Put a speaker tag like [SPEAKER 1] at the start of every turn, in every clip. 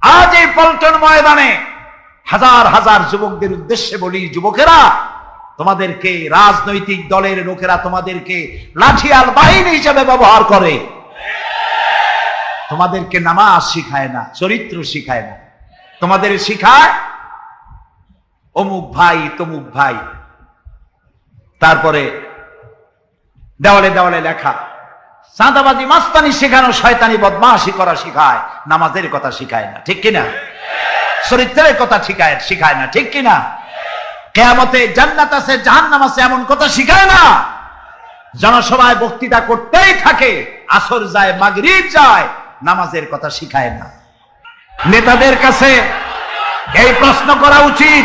[SPEAKER 1] আজ এই পল্টন ময়দানে হাজার হাজার যুবকদের উদ্দেশ্যে বলি, যুবকেরা, তোমাদেরকে রাজনৈতিক দলের লোকেরা তোমাদেরকে লাঠিয়াল বাহিনী হিসেবে ব্যবহার করে। তোমাদেরকে নামাজ শিখায় না, চরিত্র শিখায় না, তোমাদের শিখায় অমুক ভাই তমুক ভাই, তারপরে দেওয়ালে দেওয়ালে লেখা চাঁদাবাজি মাস্তানি শেখানো, শয়তানি বদমাশি করা শিখায়, নামাজের কথা শিখায় না, ঠিক কিনা? চরিত্রের কথা শিখায় না, ঠিক কিনা? কিয়ামতে জান্নাত আছে জাহান্নাম আছে এমন কথা শিখায় না। জনসভায় বক্তৃতা করতেই থাকে, আসর যায় মাগরিব যায়, নামাজের কথা শিখায় না। নেতাদের কাছে এই প্রশ্ন করা উচিত,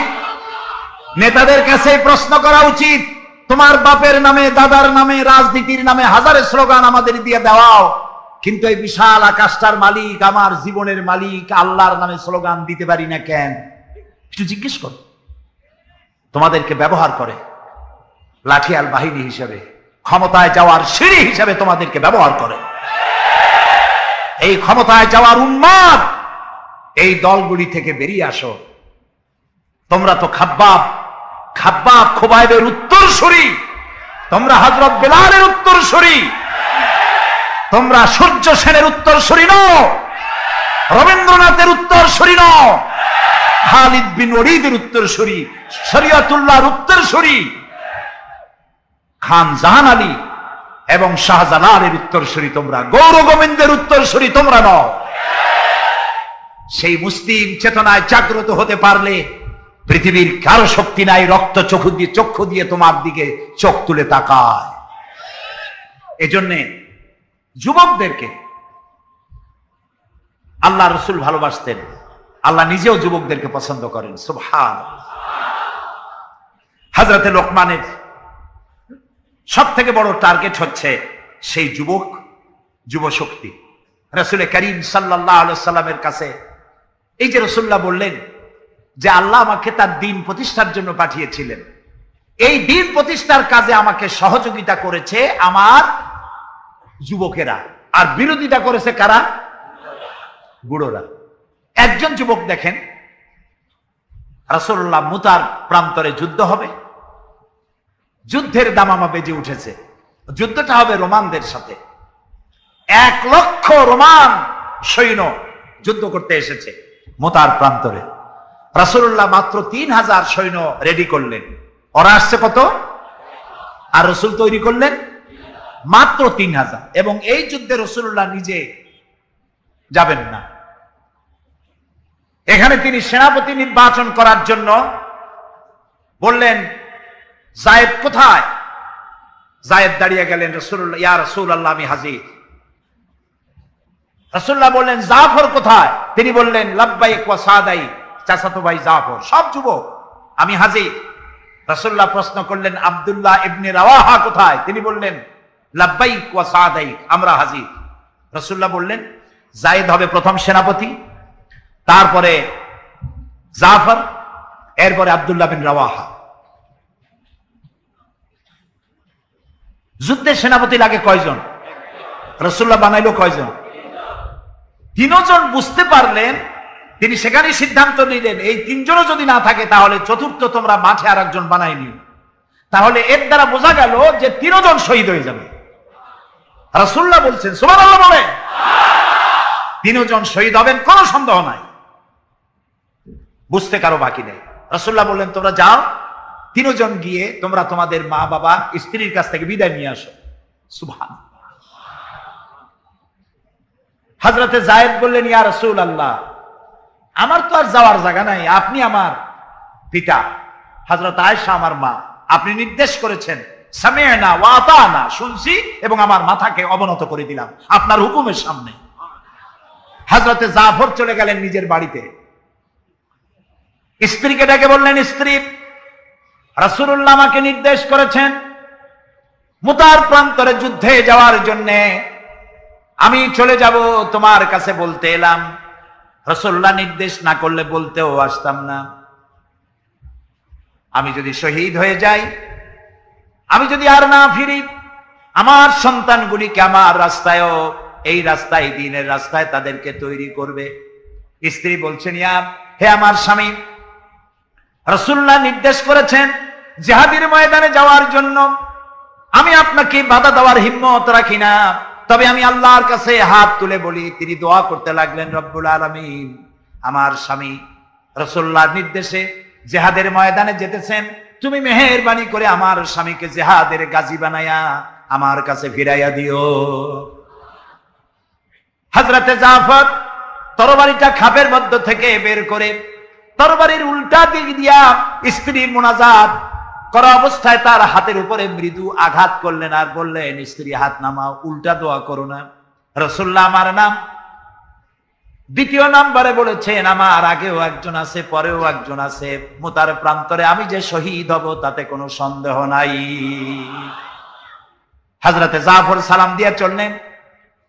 [SPEAKER 1] নেতাদের কাছে প্রশ্ন করা উচিত, তোমার বাপের নামে দাদার নামে রাজনীতির নামে হাজারে স্লোগান আমাদের দিয়ে দেওয়াও, কিন্তু এই বিশাল আকাশটার মালিক, আমার জীবনের মালিক আল্লাহর নামে স্লোগান দিতে পারি না কেন? একটু জিজ্ঞেস কর। তোমাদেরকে ব্যবহার করে লাঠিয়াল বাহিনী হিসেবে, ক্ষমতায় যাওয়ার সিঁড়ি হিসেবে তোমাদেরকে ব্যবহার করে। এই ক্ষমতায় যাওয়ার উন্মাদ এই দলগুলি থেকে বেরিয়ে আসো। তোমরা তো খাব্বাব খোবাইবের উত্তরসূরি, তোমরা হযরত বেলালের উত্তরসূরি, তোমরা সূর্য সেনের উত্তরসূরি নও, রবীন্দ্রনাথের উত্তরসূরি নও, খালিদ বিন ওলীদের উত্তরসূরি, শরীয়তুল্লাহর উত্তরসূরি, খান জাহান আলী এবং শাহজালালের উত্তরসূরি তোমরা, গৌর গোবিন্দের উত্তরসূরি তোমরা নও। সেই মুসলিম চেতনায় জাগ্রত হতে পারলে পৃথিবীর কারো শক্তি নাই রক্ত চক্ষু দিয়ে তোমার দিকে চোখ তুলে তাকায়। এজন্যে যুবকদেরকে আল্লাহ রসুল ভালোবাসতেন, আল্লাহ নিজেও যুবকদেরকে পছন্দ করেন। সুবহানাল্লাহ। হযরতে লোকমানের সব থেকে বড় টার্গেট হচ্ছে সেই যুব শক্তি। রাসূল করিম সাল্লাল্লাহু আলাইহি সাল্লামের কাছে এই যে রাসূলুল্লাহ বললেন যে আল্লাহ আমাকে তার দ্বীন প্রতিষ্ঠার জন্য পাঠিয়েছিলেন, এই দ্বীন প্রতিষ্ঠার কাজে আমাকে সহযোগিতা করেছে আমার যুবকেরা, আর বিরোধিতা করেছে কারা? বুড়োরা। একজন যুবক দেখেন, রাসূলুল্লাহ মুতার প্রান্তরে যুদ্ধ হবে, যুদ্ধের দামামা বেজে উঠেছে, যুদ্ধটা হবে রোমানদের সাথে। 1 লক্ষ রোমান সৈন্য যুদ্ধ করতে এসেছে মুতার প্রান্তরে। রাসূলুল্লাহ মাত্র 3000 সৈন্য রেডি করলেন। ওরা আসছে কত? আর রাসূল তৈরি করলেন মাত্র 3000। এবং এই যুদ্ধে রাসূলুল্লাহ নিজে যাবেন না। এখানে তিনি সেনাপতি নির্বাচন করার জন্য বললেন, যায়েদ কোথায়? যায়েদ দাঁড়িয়ে গেলেন, রাসূলুল্লাহ, ইয়া রাসূলুল্লাহ আমি হাজির। রাসূলুল্লাহ বললেন, জাফর কোথায়? তিনি বললেন, লাব্বাইক ওয়া সাদাইক, চাচাতো ভাই জাফর। সব যুবক, আমি হাজির। রাসূলুল্লাহ প্রশ্ন করলেন, আব্দুল্লাহ ইবনে রাওয়াহা কোথায়? তিনি বললেন, লাব্বাইক ওয়া সাদাইক, আমরা হাজির। রাসূলুল্লাহ বললেন, যায়েদ হবে প্রথম সেনাপতি, তারপরে জাফর, এরপরে আব্দুল্লাহ বিন রাওয়াহা। যুদ্ধের সেনাপতি লাগে কয়জন? রাসূলুল্লাহ বানাইলো কয়জন? 3 জন। বুঝতে পারলেন, তিনি সেখানেই সিদ্ধান্ত নিলেন এই 3 জনও যদি না থাকে তাহলে চতুর্থ তোমরা মাঠে আর একজন বানাই নিও। তাহলে এর দ্বারা বোঝা গেল যে 3 জন শহীদ হয়ে যাবে। রাসূলুল্লাহ বলছেন, সুবহানাল্লাহ বলেন, 3 জন শহীদ হবেন, কোনো সন্দেহ নাই, বুঝতে কারো বাকি নেই। রাসূলুল্লাহ বললেন, তোমরা যাও, 3 জন গিয়ে তোমরা তোমাদের মা বাবা স্ত্রীর কাছ থেকে বিদায় নিয়ে আসো। সুবহানাল্লাহ। হযরতে যায়েদ বললেন, ইয়া রাসূলুল্লাহ, আমার তো আর যাওয়ার জায়গা নাই, আপনি আমার পিতা, হযরত আয়েশা আমার মা, আপনি নির্দেশ করেছেন, সামি'না ওয়া আতা'না, শুনছি এবং আমার মাথাকে অবনত করে দিলাম আপনার হুকুমের সামনে। হযরতে জাফর চলে গেলেন নিজের বাড়িতে, স্ত্রীকে ডেকে বললেন, স্ত্রী, রাসূলুল্লাহ আমাকে নির্দেশ করেছেন মুতার প্রান্তরে যুদ্ধে যাওয়ার জন্য, আমি চলে যাব, তোমার কাছে বলতে এলাম। রাসূলুল্লাহ নির্দেশ না করলে বলতেও আসতাম না। আমি যদি শহীদ হয়ে যাই, আমি যদি আর না ফিরি, আমার সন্তানগুলিকে আমার রাস্তায়ও, এই রাস্তায়, দ্বীনের রাস্তায় তাদেরকে তৈরি করবে। স্ত্রী বলছেন, হে আমার স্বামী, রাসূলুল্লাহ নির্দেশ করেছেন জিহাদের ময়দানে যাওয়ার জন্য। আমি আপনাকে বাধা দেওয়ার হিম্মত রাখি না, তবে আমি আল্লাহর কাছে হাত তুলে বলি। তিনি দোয়া করতে লাগলেন, রব্বুল আলামিন, আমার স্বামী রাসূলুল্লাহর নির্দেশে জিহাদের ময়দানে যেতেছেন, তুমি মেহেরবানি করে আমার স্বামীকে জিহাদের গাজী বানায়া আমার কাছে ফিরাইয়া দিও। হযরতে জাফর তরবারিটা খাপের মধ্য থেকে বের করে তরবারির উল্টা দিক দিয়া স্ত্রীর মুনাজাত করা অবস্থায় তার হাতের উপরে মৃদু আঘাত করলেন আর বললেন, স্ত্রী হাত নামাও, উল্টা দোয়া করো না। রাসূলুল্লাহ আমার নাম দ্বিতীয় নাম্বারে বলেছেন, আমার আগেও একজন আছে, পরেও একজন আছে, মুতার প্রান্তরে আমি যে শহীদ হব তাতে কোনো সন্দেহ নাই। হযরতে জাফর সালাম দিয়ে চললেন,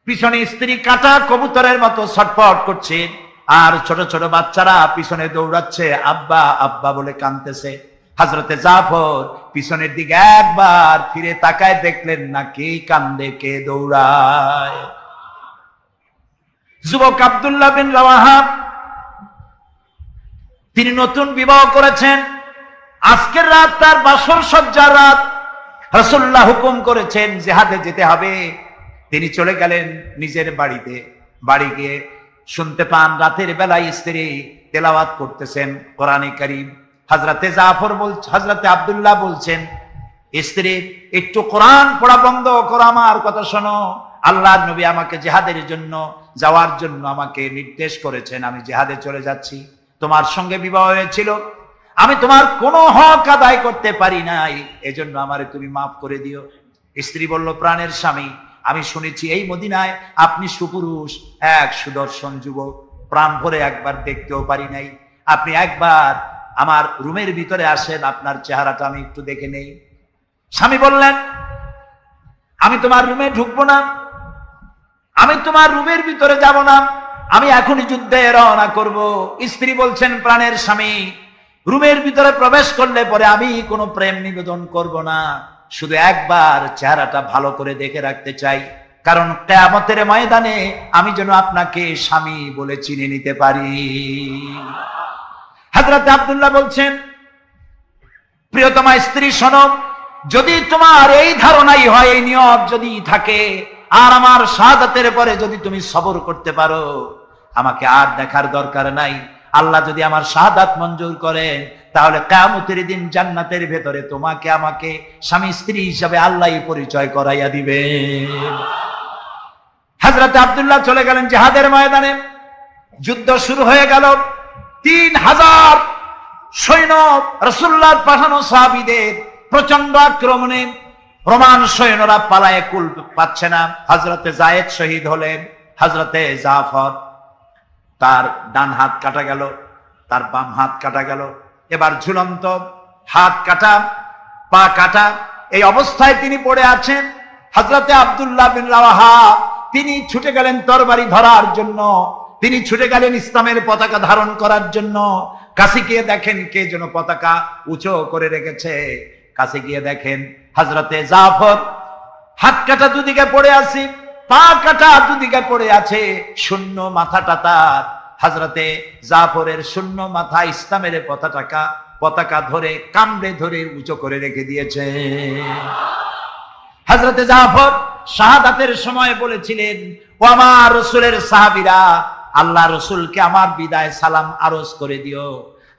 [SPEAKER 1] পিছনে স্ত্রী কাটা কবুতরের মতো ছটফট করছে, আর ছোট ছোট বাচ্চারা পিছনে দৌড়াচ্ছে, আব্বা আব্বা বলে কাঁদতেছে। হযরতে জাফর পিছনের দিকে একবার ফিরে তাকায়, দেখলেন না কে কান্দে কে দৌড়ায়। যুবক আব্দুল্লাহ বিন রাওয়াহা, তিনি নতুন বিবাহ করেছেন, আজকের রাত তার বাসর সজ্জার রাত। রাসূলুল্লাহ হুকুম করেছেন জিহাদে যেতে হবে। তিনি চলে গেলেন নিজের বাড়িতে। বাড়ি গিয়ে শুনতে পান রাতের বেলায় স্ত্রী তেলাওয়াত করতেছেন কোরআনে কারীম। হযরতে আব্দুল্লাহ বলছেন, স্ত্রী একটু কোরআন পড়া বন্ধ করো, আমার কথা শোনো। আল্লাহর নবী আমাকে জিহাদের জন্য যাওয়ার জন্য আমাকে নির্দেশ করেছেন, আমি জিহাদে চলে যাচ্ছি। তোমার সঙ্গে বিবাহ হয়েছিল, আমি তোমার কোনো হক আদায় করতে পারি নাই, এজন্য আমারে তুমি মাফ করে দিও। স্ত্রী বলল, প্রাণের স্বামী, আমি শুনেছি এই মদিনায় আপনি সুপুরুষ, এক সুদর্শন যুবক, প্রাণ ভরে একবার দেখতেও পারি নাই। আপনি একবার আমার রুমের ভিতরে আসেন, আপনার চেহারাটা আমি একটু দেখে নেই। স্বামী বললেন, আমি তোমার রুমে ঢুকবো না, আমি তোমার রুমের ভিতরে যাব না, আমি এখনই যুদ্ধে রওনা করব। স্ত্রী বলছেন, প্রাণের স্বামী, রুমের ভিতরে প্রবেশ করলে পরে আমি কোনো প্রেম নিবেদন করব না, শুধু একবার চেহারাটা ভালো করে দেখে রাখতে চাই, কারণ কিয়ামতের ময়দানে আমি যেন আপনাকে স্বামী বলে চিনে নিতে পারি। হযরত আব্দুল্লাহ বলছেন, প্রিয়তমা স্ত্রী শোনো, যদি তোমার এই ধারণাই হয়, এই নিয়ত যদি থাকে, আর আমার শাহাদাতের পরে যদি তুমি সবর করতে পারো, আমাকে আর দেখার দরকার নাই। আল্লাহ যদি আমার শাহাদাত মঞ্জুর করেন, তাহলে কিয়ামতের দিন জান্নাতের ভেতরে তোমাকে আমাকে স্বামী স্ত্রী হিসাবে আল্লাহই পরিচয় করাইয়া দিবে। হযরত আব্দুল্লাহ চলে গেলেন জিহাদের ময়দানে। যুদ্ধ শুরু হয়ে গেল। 3000 সৈন্য রাসূলুল্লাহর পাঠানো সাহাবীদের প্রচন্ড আক্রমণে রোমান সৈন্যরা পালায়ে কুল পাচ্ছে না। হযরতে যায়েদ শহীদ হলেন। হযরতে জাফর, তার ডান হাত কাটা গেল, তার বাম হাত কাটা গেল, এবার ঝুলন্ত, হাত কাটা, পা কাটা, এই অবস্থায় তিনি পড়ে আছেন। হযরতে আব্দুল্লাহ বিন রাওয়াহা, তিনি ছুটে গেলেন তরবারি ধরার জন্য, তিনি ছুটে গেলেন ইসলামের পতাকা ধারণ করার জন্য। কাছে গিয়ে দেখেন কে যেন পতাকা উঁচু করে রেখেছে। কাছে গিয়ে দেখেন হযরতে জাফর হাত কাটা দুদিকে পড়ে আছে, পা কাটা দুদিকে পড়ে আছে, শূন্য মাথাটা তার। হযরতে জাফরের শূন্য মাথা ইসলামের পতাকা ধরে কামড়ে ধরে উঁচু করে রেখে দিয়েছে। হযরতে জাফর শাহাদাতের সময় বলেছিলেন, ও আমার রাসূলের সাহাবীরা, আল্লাহ রাসূলকে আমার বিদায় সালাম আরজ করে দিও।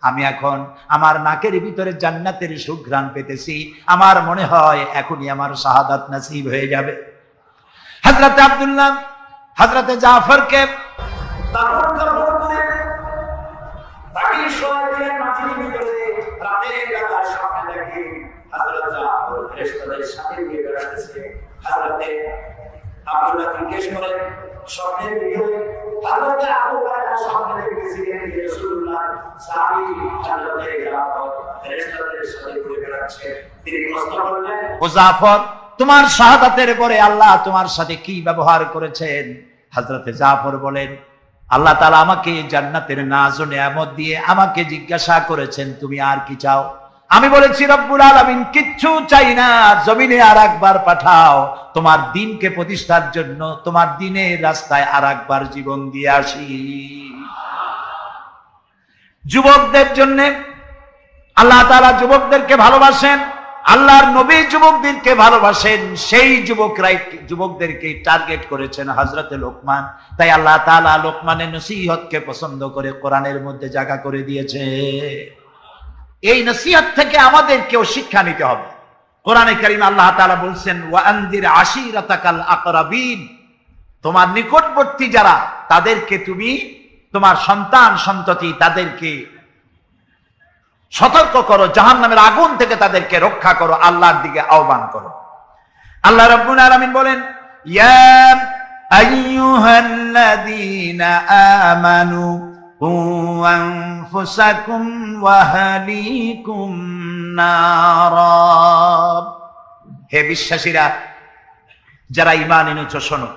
[SPEAKER 1] আমি এখন আমার নাকের ভিতরে জান্নাতের সুঘ্রাণ পেতেছি, আমার মনে হয় এখনই আমার শাহাদাত নসিব হয়ে যাবে। হযরতে আব্দুল্লাহ হযরতে জাফরকে জিজ্ঞেস করেন স্বপ্নের ভিতরে হযরতে আবু বকর স্বপ্নে দেখেছিলেন রাসূলুল্লাহ ফেরেশতাদের সাথে ঘুরে বেড়াচ্ছে। তিনি প্রশ্ন করলেন, ও জাফর, তোমার শাহাদাতের পরে আল্লাহ তোমার সাথে কি ব্যবহার করেছেন? হযরতে জাফর বলেন, আল্লাহ তাআলা আমাকে জান্নাতের নাজ ও নিয়ামত দিয়ে আমাকে জিজ্ঞাসা করেছেন, তুমি আর কি চাও? আমি বলেছি, রব্বুল আলামিন কিচ্ছু চাই না, জমিনে আর একবার পাঠাও, তোমার দ্বীনকে প্রতিষ্ঠার জন্য, তোমার দ্বীনের রাস্তায় আর একবার জীবন দিয়ে আসি। যুবকদের জন্য আল্লাহ তাআলা যুবকদেরকে ভালোবাসেন, আল্লাহর নবী যুবকদেরকে ভালোবাসেন, সেই যুবকদেরকে টার্গেট করেছেন হযরতে লোকমান। তাই আল্লাহ তাআলা লোকমানের নসিহতকে পছন্দ করে কোরআনের মধ্যে জায়গা করে দিয়েছে। এই নসিহত থেকে আমাদেরকেও শিক্ষা নিতে হবে। কোরআনে কারীমে আল্লাহ তাআলা বলছেন, ওয়া আনদির আশিরাতাকাল আকরাবিন, তোমার নিকটবর্তী যারা তাদেরকে তুমি, তোমার সন্তান সন্ততি তাদেরকে সতর্ক করো, জাহান্নামের আগুন থেকে তাদেরকে রক্ষা করো, আল্লাহর দিকে আহ্বান করো। আল্লাহ রাব্বুল আলামিন বলেন, ইয়া আইয়ুহাল্লাযীনা আমানু কু আনফুসাকুম ওয়া আহলিকুম নারা, হে বিশ্বাসীরা যারা ঈমান এনেছো শোনো,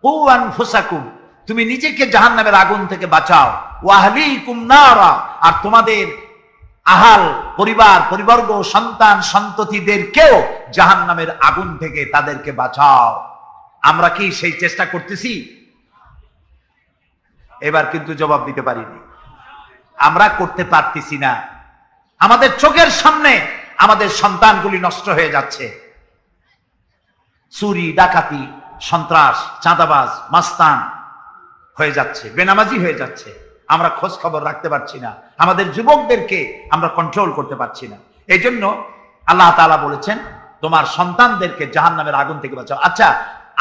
[SPEAKER 1] কু আনফুসাকুম, তুমি নিজেকে জাহান্নামের আগুন থেকে বাঁচাও, ওয়া আহলিকুম নারা, আর তোমাদের আহাল পরিবার পরিবর্গ সন্তান সন্ততিদেরকেও জাহান্নামের আগুন থেকে তাদেরকে বাঁচাও। আমরা কি সেই চেষ্টা করতেছি? এবার কিন্তু জবাব দিতে পারিনি, আমরা করতে পারতেছি না। আমাদের চোখের সামনে আমাদের সন্তানগুলি নষ্ট হয়ে যাচ্ছে, চুরি ডাকাতি সন্ত্রাস চাঁদাবাজ মাস্তান হয়ে যাচ্ছে, বেনামাজি হয়ে যাচ্ছে। আমরা খোঁজ খবর রাখতে পারছি না, আমাদের যুবকদেরকে আমরা কন্ট্রোল করতে পারছি না। এই জন্য আল্লাহ তাআলা বলেছেন, তোমার সন্তানদেরকে জাহান্নামের আগুন থেকে বাঁচাও। আচ্ছা,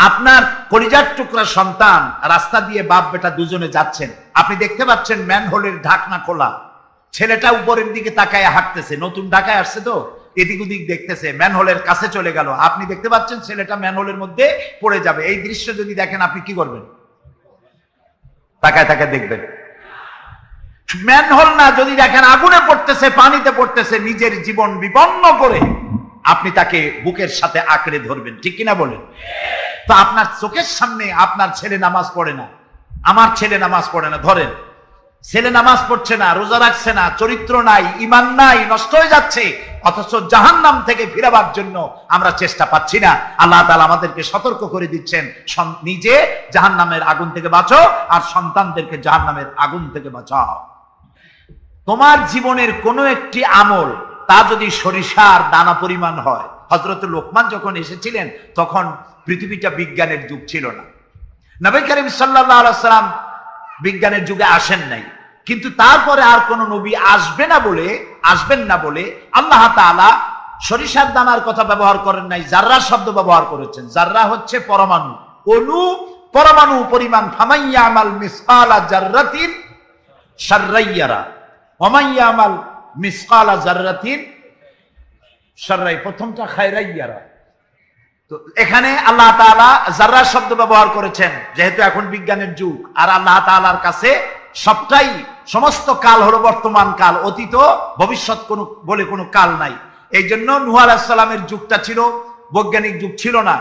[SPEAKER 1] আপনার কলিজার টুকরা সন্তান রাস্তা দিয়ে বাপ বেটা দুজনে যাচ্ছেন, আপনি দেখতে পাচ্ছেন ম্যানহোলের ঢাকনা খোলা, ছেলেটা উপরের দিকে তাকায় হাঁটতেছে, নতুন ঢাকায় আসছে তো এদিক ওদিক দেখতেছে, ম্যানহোলের কাছে চলে গেল, আপনি দেখতে পাচ্ছেন ছেলেটা ম্যানহোলের মধ্যে পড়ে যাবে। এই দৃশ্য যদি দেখেন আপনি কি করবেন? তাকায় তাকায় দেখবেন। ম্যানহোল না, যদি দেখেন আগুনে পড়তেছে, পানিতে পড়তেছে, নিজের জীবন বিপন্ন করে আপনি তাকে বুকের সাথে আঁকড়ে ধরবেন, ঠিক কিনা বলেন? তো আপনার চোখের সামনে আপনার ছেলে নামাজ পড়ে না, আমার ছেলে নামাজ পড়ে না, ধরেন ছেলে নামাজ পড়ছে না, রোজা রাখছে না, চরিত্র নাই, ঈমান নাই, নষ্ট হয়ে যাচ্ছে, অথচ জাহান্নাম থেকে ফিরাবার জন্য আমরা চেষ্টা পাচ্ছি না। আল্লাহ তাআলা আমাদেরকে সতর্ক করে দিচ্ছেন, নিজে জাহান্নামের আগুন থেকে বাঁচো আর সন্তানদেরকে জাহান্নামের আগুন থেকে বাঁচাও। তোমার জীবনের কোনো একটি আমল তা যদি সরিষার দানা পরিমাণ হয়, হযরত লোকমান যখন এসেছিলেন তখন পৃথিবীটা বিজ্ঞানের যুগ ছিল না, নবী করিম সাল্লাল্লাহু আলাইহি ওয়াসাল্লাম বিজ্ঞানের যুগে আসেন নাই, কিন্তু তারপরে আর কোন নবী আসবেন না বলে আল্লাহ তাআলা সরিষার দানার কথা ব্যবহার করেন নাই, জাররা শব্দ ব্যবহার করেছেন। জাররা হচ্ছে পরমাণু, অণু, পরমাণু পরিমাণ। ফামাইয়া আমাল মিসকালা জাররাতিন শাররাইয়ারা ওমাইয়া আমাল মিসকালা জাররাতিন শাররাই, প্রথমটা খায়রাইয়ারা। তো এখানে আল্লাহ তাআলা জাররা শব্দ ব্যবহার করেছেন, যেহেতু এখন বিজ্ঞানের যুগ, আর আল্লাহ তাআলার কাছে সবটাই, সমস্ত কাল হলো বর্তমান কাল, অতীত ভবিষ্যৎ বলে কোনো কাল নাই। এই জন্য নূহ আলাইহিস সালামের যুগটা ছিল বৈজ্ঞানিক যুগ, ছিল না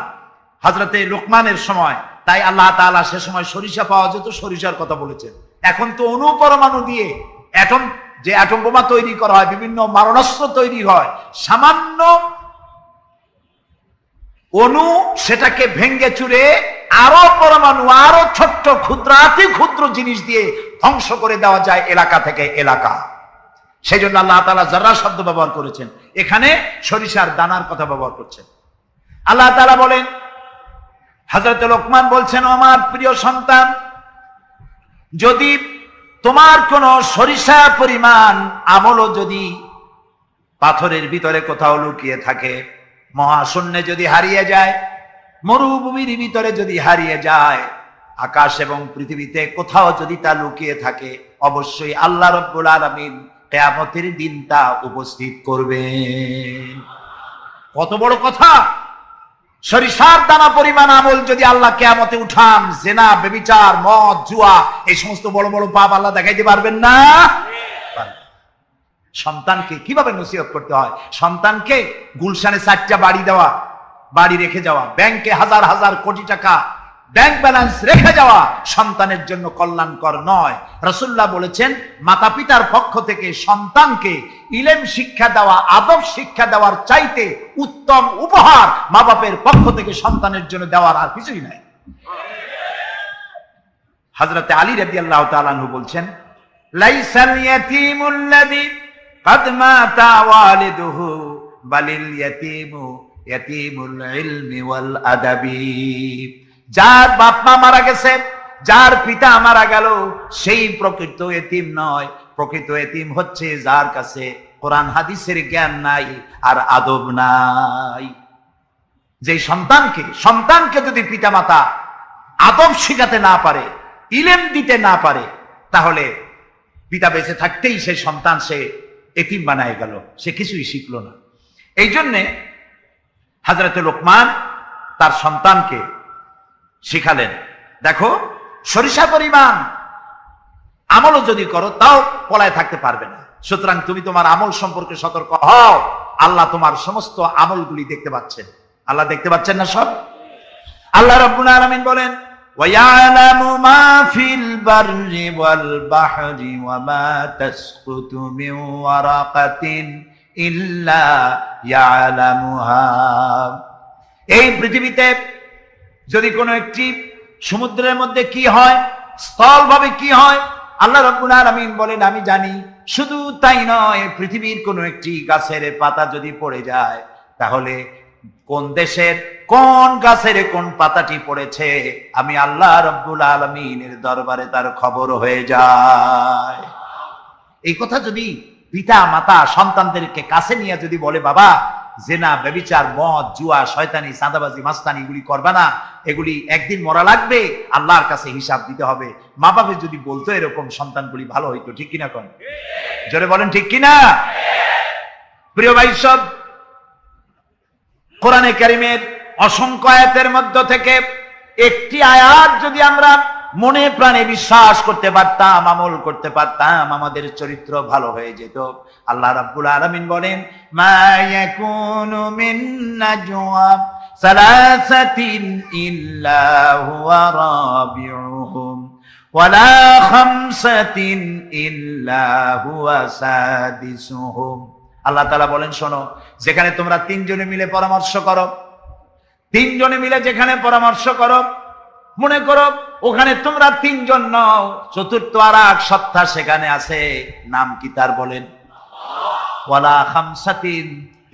[SPEAKER 1] হযরতে লোকমানের সময়। তাই আল্লাহ তাআলা সে সময় সরিষা পাওয়া যেত, সরিষার কথা বলেছেন। এখন তো অণু পরমাণু দিয়ে অ্যাটম বোমা তৈরি করা হয়, বিভিন্ন মারণাস্ত্র তৈরি হয়, সামান্য অণু সেটাকে ভেঙ্গে চুরে আরো পরমাণু, আরো ছোট্ট ক্ষুদ্রাতি ক্ষুদ্র জিনিস দিয়ে ধ্বংস করে দেওয়া যায় এলাকা থেকে এলাকা। সেই জন্য আল্লাহ তাআলা জাররা শব্দ ব্যবহার করেছেন, এখানে সরিষার দানার কথা ব্যবহার করছেন। আল্লাহ তাআলা বলেন, হযরত লোকমান বলছেন, আমার প্রিয় সন্তান, যদি তোমার কোন সরিষা পরিমাণ আমলও যদি পাথরের ভিতরে কোথাও লুকিয়ে থাকে, মহাশূন্যে যদি হারিয়ে যায়, মরুভূমির ভিতরে যদি হারিয়ে যায়, আকাশ এবং পৃথিবীতে কোথাও যদি তা লুকিয়ে থাকে, অবশ্যই আল্লাহ রাব্বুল আলামিন কিয়ামতের দিন তা উপস্থিত করবেন। কত বড় কথা! সরিষার দানা পরিমাণ আমল যদি আল্লাহ কিয়ামতে উঠান, জিনা, ব্যভিচার, মদ, জুয়া, এই সমস্ত বড় বড় পাপ আল্লাহ দেখাইতে পারবেন না? সন্তানকে কিভাবে নসিহত করতে হয়, সন্তানকে গুলশানে 4টা বাড়ি রেখে যাওয়া, ব্যাংকে হাজার হাজার কোটি টাকা ব্যাংক ব্যালেন্স রেখে যাওয়া সন্তানের জন্য কল্যাণকর নয়। রাসূলুল্লাহ বলেছেন, মাতা পিতার পক্ষ থেকে সন্তানকে ইলম শিক্ষা দেওয়া, আদব শিক্ষা দেওয়ার চাইতে উত্তম উপহার মা বাপের পক্ষ থেকে সন্তানের জন্য দেওয়ার আর কিছুই নাই। হযরতে আলী রাদিয়াল্লাহু তাআলা আনহু বলছেন, লাইসাল ইয়াতীমুল্লাযী কাদ মাতা ওয়ালিদুহু বালিল ইয়াতীমু ইয়াতীমুল ইলমি ওয়াল আদাবি। যার বাপ মা মারা গেছে, যার পিতা মারা গেল, সেই প্রকৃত এতিম নয়। প্রকৃত এতিম হচ্ছে যার কাছে কোরআন হাদিসের জ্ঞান নাই আর আদব নাই। যে সন্তানকে যদি পিতামাতা আদব শিখাতে না পারে, ইলম দিতে না পারে, তাহলে পিতা বেঁচে থাকতেই সেই সন্তান সে এতিম বানায় গেল, সে কিছুই শিখলো না। এই জন্যে হযরত লোকমান তার সন্তানকে শিখালেন, দেখো সরিষা পরিমাণ আমলও যদি করো তাও পলায় থাকতে পারবে না। সুতরাং তুমি তোমার আমল সম্পর্কে সতর্ক হও। আল্লাহ তোমার সমস্ত আমলগুলি দেখতে পাচ্ছেন। আল্লাহ দেখতে পাচ্ছেন না সব? আল্লাহ রাব্বুল আলামিন বলেন, ওয়ায়ালামু মা ফিল বাররি ওয়াল বাহরি ওয়া মা তাসকুতু মিন ওয়ারাকাতিন ইল্লা ইয়ালামুহা। এই পৃথিবীতে যদি কোনো একটি সমুদ্রের মধ্যে কি হয়, স্থলভাবে কি হয়, আল্লাহ রাব্বুল আলামিন বলেন আমি জানি। শুধু তাই নয়, পৃথিবীর কোনো একটি গাছের পাতা যদি পড়ে যায়, তাহলে কোন দেশের কোন গাছের কোন পাতাটি পড়েছে আমি আল্লাহ রাব্বুল আলামিনের দরবারে তার খবর হয়ে যায়। এই কথা যদি পিতা মাতা সন্তানদেরকে কাছে নিয়ে যদি বলে, বাবা জেনা, ব্যভিচার, মদ, জুয়া, শয়তানি, চাঁদাবাজি, মাস্তানি এগুলি করবা না, এগুলি একদিন মরা লাগবে, আল্লাহর কাছে হিসাব দিতে হবে। মা বাবা যদি বলতো এরকম, সন্তানগুলি ভালো হইতো। ঠিক কিনা কোন? জোরে বলেন ঠিক কিনা? প্রিয় ভাই সব, কোরআনে কারীমের অসংখ্য আয়াতের মধ্য থেকে একটি আয়াত যদি আমরা মনে প্রাণে বিশ্বাস করতে পারতাম, আমল করতে পারতাম, আমাদের চরিত্র ভালো হয়ে যেত। আল্লাহ রাব্বুল আলামিন বলেন, মা ইয়াকুনু মিন নাজওয়া সালাসাতিন ইল্লা হুয়া রাবিউহুম ওয়ালা খামসাতিন ইল্লা হুয়া সাদিসুহুম। আল্লাহ তাআলা বলেন, শোনো, যেখানে তোমরা তিনজনে মিলে পরামর্শ করো, তিনজনে মিলে যেখানে পরামর্শ করো, মনে করো ওখানে তোমরা তিনজন নও, চতুর্থ আর এক সত্তা সেখানে আছে, নাম কি তার? বলেন, ওয়ালা খামসাতিন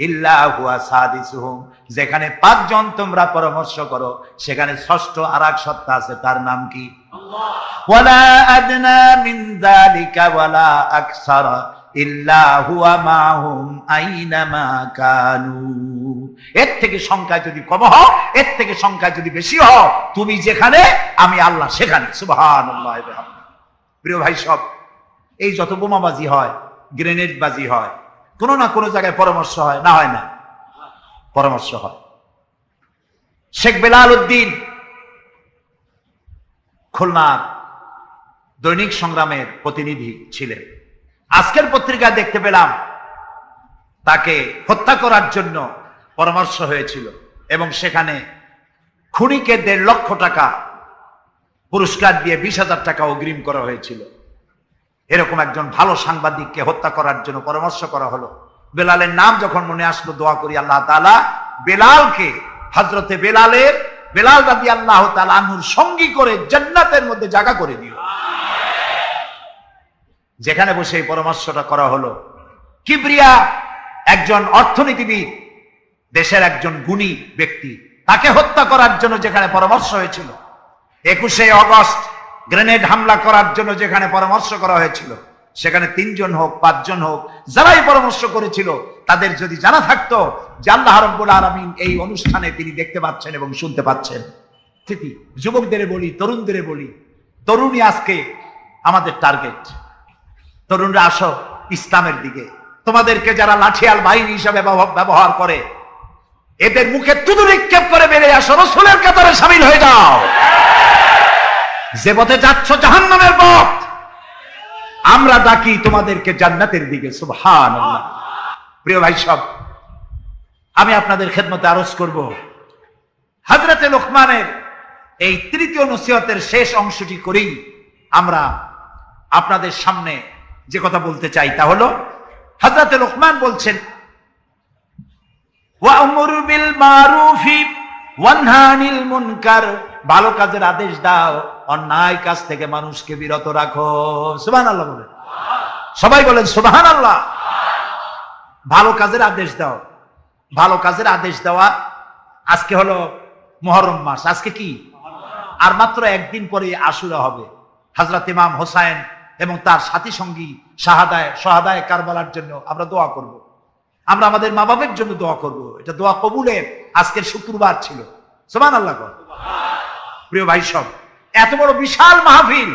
[SPEAKER 1] ইল্লা হুয়া সাদিসুহুম। যেখানে পাঁচজন তোমরা পরামর্শ করো, সেখানে ষষ্ঠ আর এক সত্তা আছে, তার নাম কি? আল্লাহ। ওয়ালা আদনা মিন যালিকা ওয়ালা আকসারা ইল্লা হুয়া মাহুম আইনামা কানু। এর থেকে সংখ্যায় যদি কম হও, এর থেকে সংখ্যায় যদি বেশি হও, তুমি যেখানে আমি আল্লাহ সেখানে। সুবহানাল্লাহ। প্রিয় ভাই সব, এই যত বোমাবাজি হয়, গ্রেনেড বাজি হয়, কোনো না কোনো জায়গায় পরামর্শ হয় না? হয় না? পরামর্শ হয়। শেখ বেলাল উদ্দিন খুলনার দৈনিক সংগ্রামের প্রতিনিধি ছিলেন। আজকের পত্রিকায় দেখতে পেলাম তাকে হত্যা করার জন্য পরামর্শ হয়েছিল এবং সেখানে খুনিকে 1.5 লক্ষ টাকা পুরস্কার দিয়ে 20,000 টাকা অগ্রিম করা হয়েছিল। এরকম একজন ভালো সাংবাদিককে হত্যা করার জন্য পরামর্শ করা হলো। বেলালের নাম যখন মনে আসলো, দোয়া করি আল্লাহ তাআলা বেলালকে, হযরতে বেলাল রাদিয়াল্লাহু তাআলা আনহুর সঙ্গী করে জান্নাতের মধ্যে জায়গা করে দিও। যেখানে বসে এই পরামর্শটা করা হলো, কিবরিয়া একজন অর্থনীতিবিদ, দেশের একজন গুণী ব্যক্তি, তাকে হত্যা করার জন্য যেখানে পরামর্শ হয়েছিল, 21শে অগস্ট গ্রেনেড হামলা করার জন্য যেখানে পরামর্শ করা হয়েছিল, সেখানে 3 জন হোক 5 জন হোক, যারাই পরামর্শ করেছিল, তাদের যদি জানা থাকতো যে আল্লাহ রাব্বুল আলামিন এই অনুষ্ঠানে তিনি দেখতে পাচ্ছেন এবং শুনতে পাচ্ছেন। ঠিকই যুবকদের বলি, তরুণদের বলি, তরুণী আজকে আমাদের টার্গেট। তরুণরা আসো ইসলামের দিকে। তোমাদেরকে যারা লাঠিয়াল বাহিনী হিসাবে ব্যবহার করে, এদের মুখে তুদু নিক্ষেপ করে বেরিয়ে আসো, রাসূলের কাতারে শামিল হয়ে যাও। যে পথে যাচ্ছ জাহান্নামের পথ, আমরা ডাকি তোমাদেরকে জান্নাতের দিকে। সুবহানাল্লাহ। প্রিয় ভাই সব, আমি আপনাদের খেদমতে আরজ করব, হযরতে লোকমানের এই তৃতীয় নসিহতের শেষ অংশটি করেই আমরা আপনাদের সামনে যে কথা বলতে চাই তা হলো, হযরতে লোকমান বলছেন, ওয়া'মুর বিল মারুফি ওয়ানহা আনিল মুনকার। ভালো কাজের আদেশ দাও, অন্যায় কাজ থেকে মানুষকে বিরত রাখো। সুবহানাল্লাহ বলেন। সবাই বলেন সুবহানাল্লাহ। ভালো কাজের আদেশ দাও, ভালো কাজের আদেশ দেওয়া। আজকে হলো মুহররম মাস, আজকে কি? আর মাত্র একদিন পরে আশুরা হবে। হযরত ইমাম হোসাইন এবং তার সাথী সঙ্গী শাহাদায়ে কারবালার জন্য আমরা দোয়া করব। আমরা আমাদের মা বাবার জন্য দোয়া করব। এটা দোয়া কবুলের আজকের শুক্রবার ছিল। সুবহানাল্লাহ। প্রিয় ভাই সব, এত বড় বিশাল মাহফিল,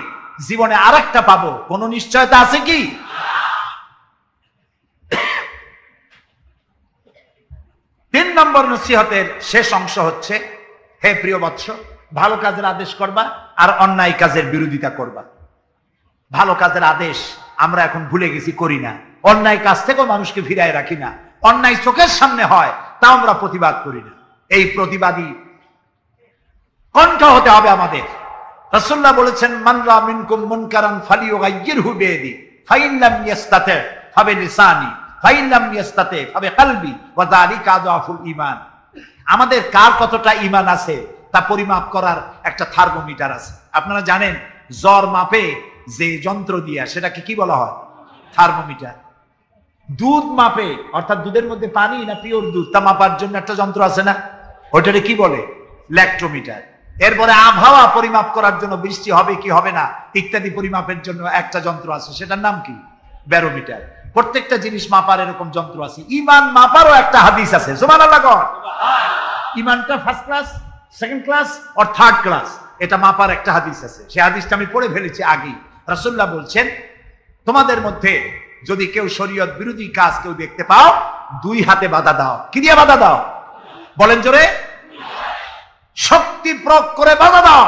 [SPEAKER 1] জীবনে আরেকটা পাবো কোন নিশ্চয়তা আছে কি? 3 নম্বর নসিহতের শেষ অংশ হচ্ছে, হে প্রিয় বৎস, ভালো কাজের আদেশ করবা আর অন্যায় কাজের বিরোধিতা করবা। ভালো কাজের আদেশ আমরা এখন ভুলে গেছি, করি না। অন্যায় কাজ থেকেও মানুষকে ফিরায় রাখি না। অন্যায় চোখের সামনে হয়, তা আমরা প্রতিবাদ করি না। এই প্রতিবাদী কণ্ঠ হতে হবে আমাদের। রাসূলুল্লাহ বলেছেন, মান রা মিনকুম মুনকারান ফালিয়ুগাইয়িরহু বিয়াদি ফাইন লাম ইস্তাতি ফাবিলিসানি ফাইন লাম ইস্তাতি ফাবিকলবি ওয়া যালিকা আযআফুল ঈমান। আমাদের কার কতটা ঈমান আছে তা পরিমাপ করার একটা থার্মোমিটার আছে। আপনারা জানেন, জ্বর মাপে যে যন্ত্র দিয়া, সেটাকে কি বলা হয়? থার্মোমিটার। দুধ মাপে, অর্থাৎ দুধের মধ্যে পানি না পিওর দুধ, তা মাপার জন্য একটা যন্ত্র আছে না, ওইটারে কি বলে? ল্যাক্টোমিটার। এরপরে আবহাওয়া পরিমাপ করার জন্য, বৃষ্টি হবে কি হবে না ইত্যাদি পরিমাপের জন্য একটা যন্ত্র আছে, সেটার নাম কি? ব্যারোমিটার। প্রত্যেকটা জিনিস মাপার এরকম যন্ত্র আছে। ঈমান মাপারও একটা হাদিস আছে। সুবহানাল্লাহ। ঈমানটা ফার্স্ট ক্লাস, সেকেন্ড ক্লাস আর থার্ড ক্লাস, এটা মাপার একটা হাদিস আছে। সেই হাদিসটা আমি পড়ে ফেলেছি আগেই। রাসূলুল্লাহ বলছেন, তোমাদের মধ্যে যদি কেউ শরীয়ত বিরোধী কাজ কেউ দেখতে পাও, 2 হাতে বাধা দাও। কি দিয়ে বাধা দাও? বলেন জোরে। শক্তি প্রয়োগ করে বাধা দাও।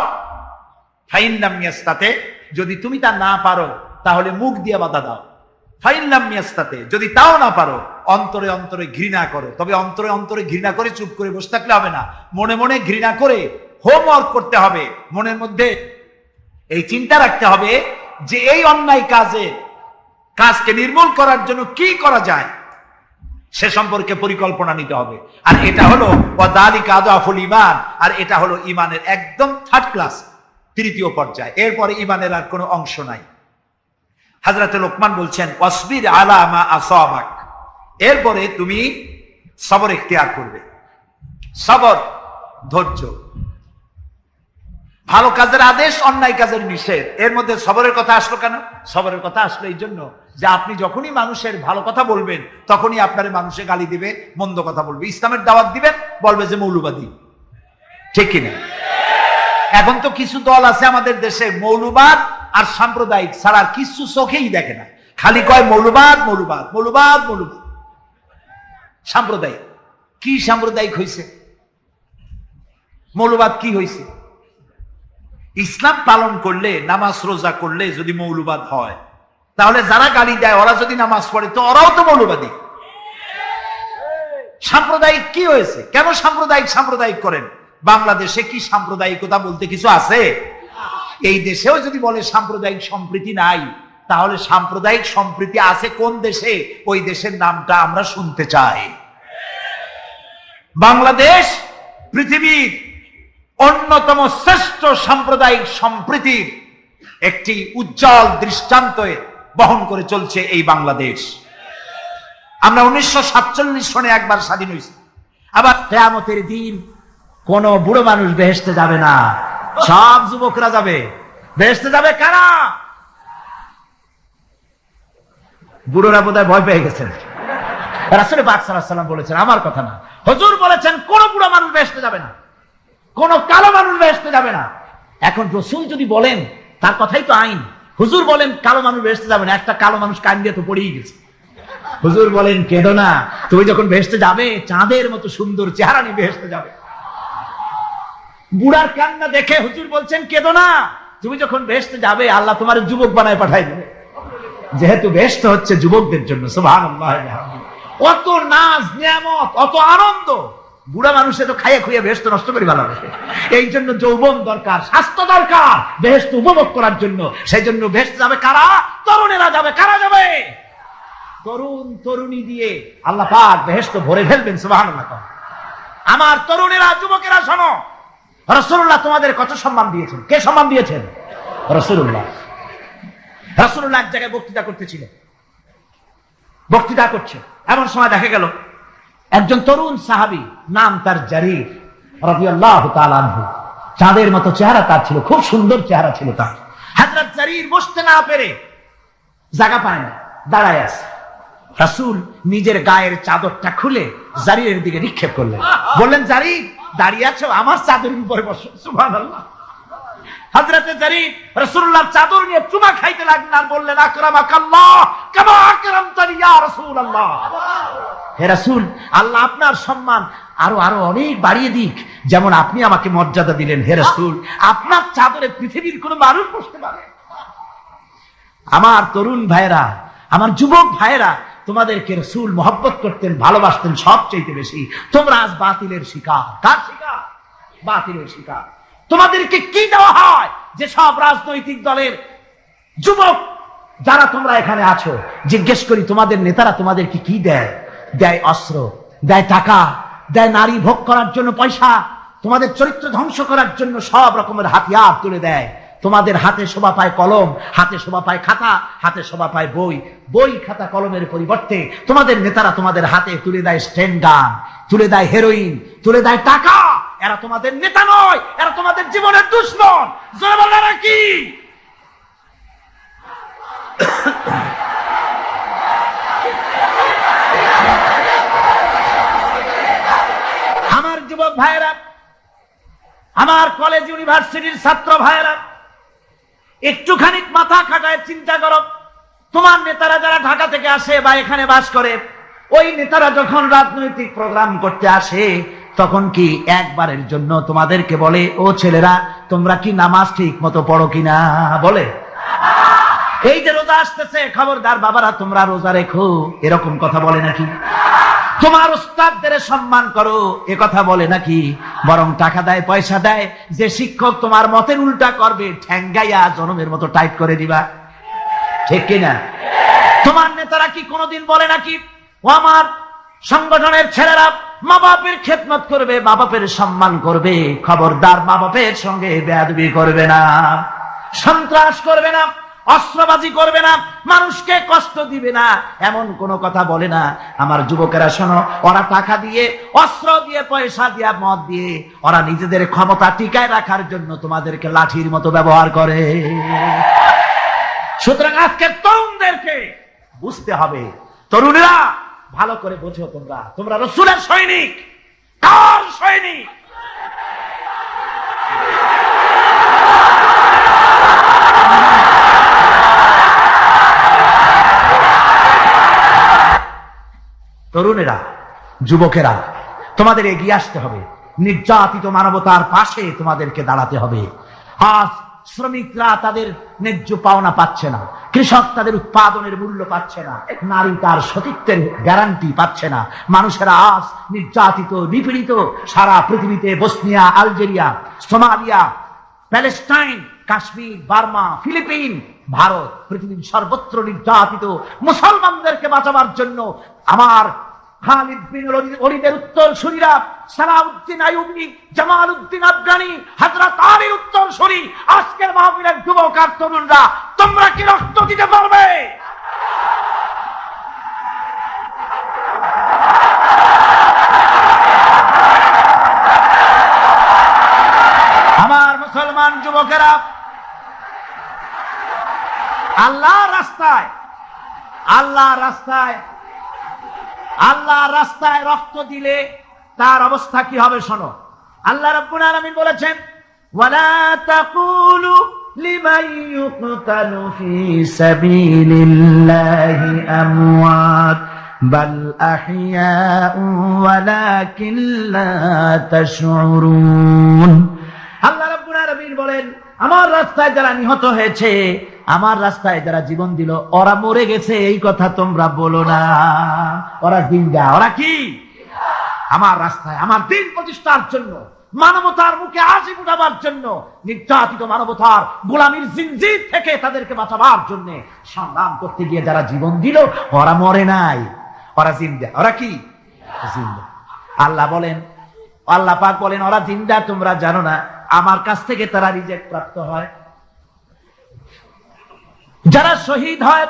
[SPEAKER 1] ফাইন লাম ইস্তাতি, যদি তুমি তা না পারো তাহলে মুখ দিয়ে বাধা দাও। ফাইন লাম ইস্তাতি, যদি তাও না পারো অন্তরে অন্তরে ঘৃণা করো। তবে অন্তরে অন্তরে ঘৃণা করে চুপ করে বসে থাকলে হবে না, মনে মনে ঘৃণা করে হোমওয়ার্ক করতে হবে। মনের মধ্যে এই চিন্তা রাখতে হবে যে এই অন্যায় কাজকে নির্মূল করার জন্য কি করা যায়, সে সম্পর্কে পরিকল্পনা নিতে হবে। আর এটা হলো ওয়া যালিকা আযআফুল ঈমান, আর এটা হলো ঈমানের একদম থার্ড ক্লাস, তৃতীয় পর্যায়। এরপরে ঈমানের আর কোনো অংশ নাই। হযরত লোকমান বলছেন, ওয়াসবির আলা মা আসাবাক, এরপরে তুমি সবর ইখতিয়ার করবে। সবর, ধৈর্য। ভালো কাজের আদেশ, অন্যায় কাজের নিষেধ, এর মধ্যে সবরের কথা আসলো কেন? সবরের কথা আসলো এই জন্য যে আপনি যখনই মানুষের ভালো কথা বলবেন, তখনই আপনার মানুষে গালি দিবে, মন্দ কথা বলবে। ইসলামের দাওয়াত দিবেন, বলবে যে মৌলবাদী। ঠিক কিনা? এখন তো কিছু দল আছে আমাদের দেশে, মৌলবাদ আর সাম্প্রদায়িক ছাড়া আর কিছু চোখেই দেখে না, খালি কয় মৌলবাদ মৌলবাদ মৌলবাদ মৌলবাদ। সাম্প্রদায়িক কি? সাম্প্রদায়িক হয়েছে? মৌলবাদ কি হয়েছে? ইসলাম পালন করলে, নামাজ রোজা করলে যদি মৌলবাদ হয়, তাহলে যারা গালি দেয় ওরা যদি নামাজ পড়ে তো ওরাও তো মৌলবাদী। সাম্প্রদায়িক কি হয়েছে? কেন সাম্প্রদায়িক করেন? বাংলাদেশে কি সাম্প্রদায়িকতা বলতে কিছু আছে? এই দেশেও যদি বলে সাম্প্রদায়িক সম্প্রীতি নাই, তাহলে সাম্প্রদায়িক সম্প্রীতি আছে কোন দেশে? ওই দেশের নামটা আমরা শুনতে চাই। বাংলাদেশ পৃথিবীর অন্যতম শ্রেষ্ঠ সাম্প্রদায়িক সম্প্রীতির একটি উজ্জ্বল দৃষ্টান্ত বহন করে চলছে এই বাংলাদেশ। আমরা 1947 সনে একবার স্বাধীন হয়েছি। আবার কিয়ামতের দিন কোন বুড়ো মানুষ বেহেশতে যাবে না, সব যুবকরা যাবে। বেহেশতে যাবে কারা? বুড়োরা বোধহয় ভয় পেয়ে গেছেন। রাসূল পাক সাল্লাল্লাহু আলাইহি ওয়াসাল্লাম বলেছেন, আমার কথা না, হুজুর বলেছেন কোন বুড়ো মানুষ বেহেশতে যাবে না, কোন কালো মানুষ বেহেশতে যাবে না। এখন রাসূল যদি বলেন, তার কথাই তো আইন। হুজুর বলেন কালো মানুষ বেহেশতে যাবে না, একটা কালো মানুষ কান দিয়ে তো পড়েই গেছে। হুজুর বলেন কেঁদো না, তুমি যখন বেহেশতে যাবে চাঁদের মতো সুন্দর চেহারা নিয়ে বেহেশতে যাবে। বুড়ার কান্না দেখে হুজুর বলছেন কেঁদো না, তুমি যখন বেহেশতে যাবে আল্লাহ তোমার যুবক বানায় পাঠাই দেবে, যেহেতু বেহেশত হচ্ছে যুবকদের জন্য। সুবহানাল্লাহ। অত নাজ নিয়ামত, অত আনন্দ, বুড়া মানুষে তো খাইয়ে খুইয়ে বেহেশত নষ্ট করে ভালো লাগে। এই জন্য যৌবন দরকার, স্বাস্থ্য দরকার বেহেশত উপভোগ করার জন্য। সেই জন্য বেহেশতে যাবে কারা? তরুণেরা যাবে। কারা যাবে? তরুণ তরুণী দিয়ে আল্লাহ পাক বেহেশত ভরে ফেলবেন। সুবহানাল্লাহ। আমার তরুণেরা, যুবকেরা শোনো, রাসূলুল্লাহ তোমাদের কত সম্মান দিয়েছেন। কে সম্মান দিয়েছেন? রাসূলুল্লাহ। রাসূলুল্লাহ এক জায়গায় বক্তৃতা করতেছিলেন। বক্তৃতা করছে। এমন সময় দেখা গেল একজন তরুণ সাহাবী, নাম তার জারির রাদিয়াল্লাহু তাআলা আনহু। চাঁদের মতো চেহারা তার ছিল, খুব সুন্দর চেহারা ছিল তার। হযরত জারির বসতে না পেরে জায়গা পায় না, দাঁড়ায় আছে। রাসূল নিজের গায়ের চাদরটা খুলে জারিরের দিকে নিক্ষেপ করলেন, বললেন, জারির দাঁড়িয়ে আছো, আমার চাদরের উপরে বসো। সুবহানাল্লাহ। হযরত জারির রাসূলুল্লাহর চাদর নিয়ে চুমা খাইতে লাগলেন আর বললেন, আকরামাকাল্লাহ কামা আকরামতানি ইয়া রাসূলুল্লাহ। হে রাসূল, আল্লাহ আপনার সম্মান আরো আরো অনেক বাড়িয়ে দিক, যেমন আপনি আমাকে মর্যাদা দিলেন। হে রাসূল, আপনার চাদরে পৃথিবীর কোন মানুষ বসতে পারে? আমার তরুণ ভাইরা, আমার যুবক ভাইরা, তোমাদেরকে রাসূল মহব্বত করতেন, ভালোবাসতেন সবচেয়ে বেশি। তোমরা আজ বাতিলের শিকার। কার শিকার? বাতিলের শিকার। তোমাদেরকে কি দেওয়া হয়? যে সব রাজনৈতিক দলের যুবক যারা তোমরা এখানে আছো, জিজ্ঞেস করি তোমাদের নেতারা তোমাদেরকে কি দেয়? দেয় অস্ত্র, দেয় টাকা, দেয় নারী ভোগ করার জন্য পয়সা, তোমাদের চরিত্র ধ্বংস করার জন্য সব রকমের হাতিয়ার তুলে দেয়। তোমাদের হাতে শোভা পায় কলম, হাতে শোভা পায় খাতা, হাতে শোভা পায় বই। বই খাতা কলমের পরিবর্তে তোমাদের নেতারা তোমাদের হাতে তুলে দেয় স্টেন গান, তুলে দেয় হেরোইন, তুলে দেয় টাকা। এরা তোমাদের নেতা নয়, এরা তোমাদের জীবনের দুশমন। জোরে বলেন কি? আমার যুবক ভাইয়েরা, আমার কলেজ ইউনিভার্সিটির ছাত্র ভাইয়েরা, একটুখানি মাথা খাটায় চিন্তা করো। তোমার নেতারা যারা ঢাকা থেকে আসে বা এখানে বাস করে, ওই নেতারা যখন রাজনৈতিক প্রোগ্রাম করতে আসে, তখন কি একবারের জন্য তোমাদেরকে বলে, ও ছেলেরা তোমরা কি নামাজ ঠিক মতো পড়ো কিনা? বলে? এই যে রোজা আসতেছে, খবরদার বাবারা তোমরা রোজা রেখো, এরকম কথা বলে নাকি? তোমার উস্তাদদের সম্মান করো, এ কথা বলে নাকি? বরং টাকা দেয়, পয়সা দেয়, যে শিক্ষক তোমার মতের উল্টা করবে ঠ্যাঙ্গাইয়া জনমের মতো টাইট করে দিবা। ঠিক কিনা? তোমার নেতারা কি কোনোদিন বলে নাকি, ও আমার সংগঠনের ছেলেরা মা বাপের খেদমত করবে, মা বাপের সম্মান করবে, খবরদার মা বাপের সঙ্গে বেয়াদবি করবে না, সন্ত্রাস করবে না, অস্ত্রবাজি করবে না, মানুষকে কষ্ট দিবে না, এমন কোন কথা বলে না? আমার যুবকেরা শোনো, ওরা টাকা দিয়ে, অস্ত্র দিয়ে, পয়সা দিয়ে, মদ দিয়ে ওরা নিজেদের ক্ষমতা টিকায় রাখার জন্য তোমাদেরকে লাঠির মতো ব্যবহার করে। সুতরাং আজকের তরুণদেরকে বুঝতে হবে, তরুণেরা ভালো করে বোঝো, তোমরা রাসূলের সৈনিক। কার সৈনিক? তরুণেরা, যুবকেরা, তোমাদের এগিয়ে আসতে হবে। নির্যাতিত মানবতার পাশে তোমাদেরকে দাঁড়াতে হবে। আজ শ্রমিকরা তাদের ন্যায্য পাওনা পাচ্ছে না, কৃষক তাদের উৎপাদনের মূল্য পাচ্ছে না, নারী তার সতীত্বের গ্যারান্টি পাচ্ছে না। মানুষেরা আজ নির্যাতিত, নিপীড়িত। সারা পৃথিবীতে Bosnia, Algeria, Somalia, Palestine, Kashmir, Burma, Philippines, Bharat, পৃথিবীর সর্বত্র নির্যাতিত মুসলমানদেরকে বাঁচাবার জন্য আমার খালিদ বিন ওলীদের উত্তরসূরিরা, সালাউদ্দিন আইয়ুবী, জামালউদ্দিন আফগানি, হযরত আলীর উত্তরসূরি, আজকের মাহফিলের যুবক আর তরুণরা, তোমরা কি রক্ত দিতে পারবে? আমার মুসলমান যুবকেরা, আল্লাহর রাস্তায়, আল্লাহর রাস্তায়, আল্লাহর রাস্তায় রক্ত দিলে তার অবস্থা কি হবে শোনো। আল্লাহ রাব্বুল আলামিন বলেছেন, ওয়ালা তাকুলু লিমান ইউকতালু ফি সাবিলিল্লাহি আমওয়াত বাল আহইয়াউ ওয়ালাকিন লা তাশউরুন। আল্লাহ রাব্বুল আলামিন বলেন, আমার রাস্তায় যারা নিহত হয়েছে, আমার রাস্তায় যারা জীবন দিল, ওরা মরে গেছে এই কথা তোমরা বলো না। ওরা জিন্দা। ওরা কি? আমার রাস্তায়, আমার দিন প্রতিষ্ঠার জন্য, মানবতার মুখে হাসি ফুটাবার জন্য, নির্যাতিত মানবতার গোলামীর জিনজির থেকে তাদেরকে বাঁচাবার জন্য সংগ্রাম করতে গিয়ে যারা জীবন দিল, ওরা মরে নাই, ওরা জিন্দা। ওরা কি? জিন্দা। আল্লাহ বলেন, আল্লাহ পাক বলেন, ওরা জিন্দা তোমরা জানো না, আমার কাছ থেকে তারা রিজেক্ট প্রাপ্ত হয়। যারা শহীদ হয়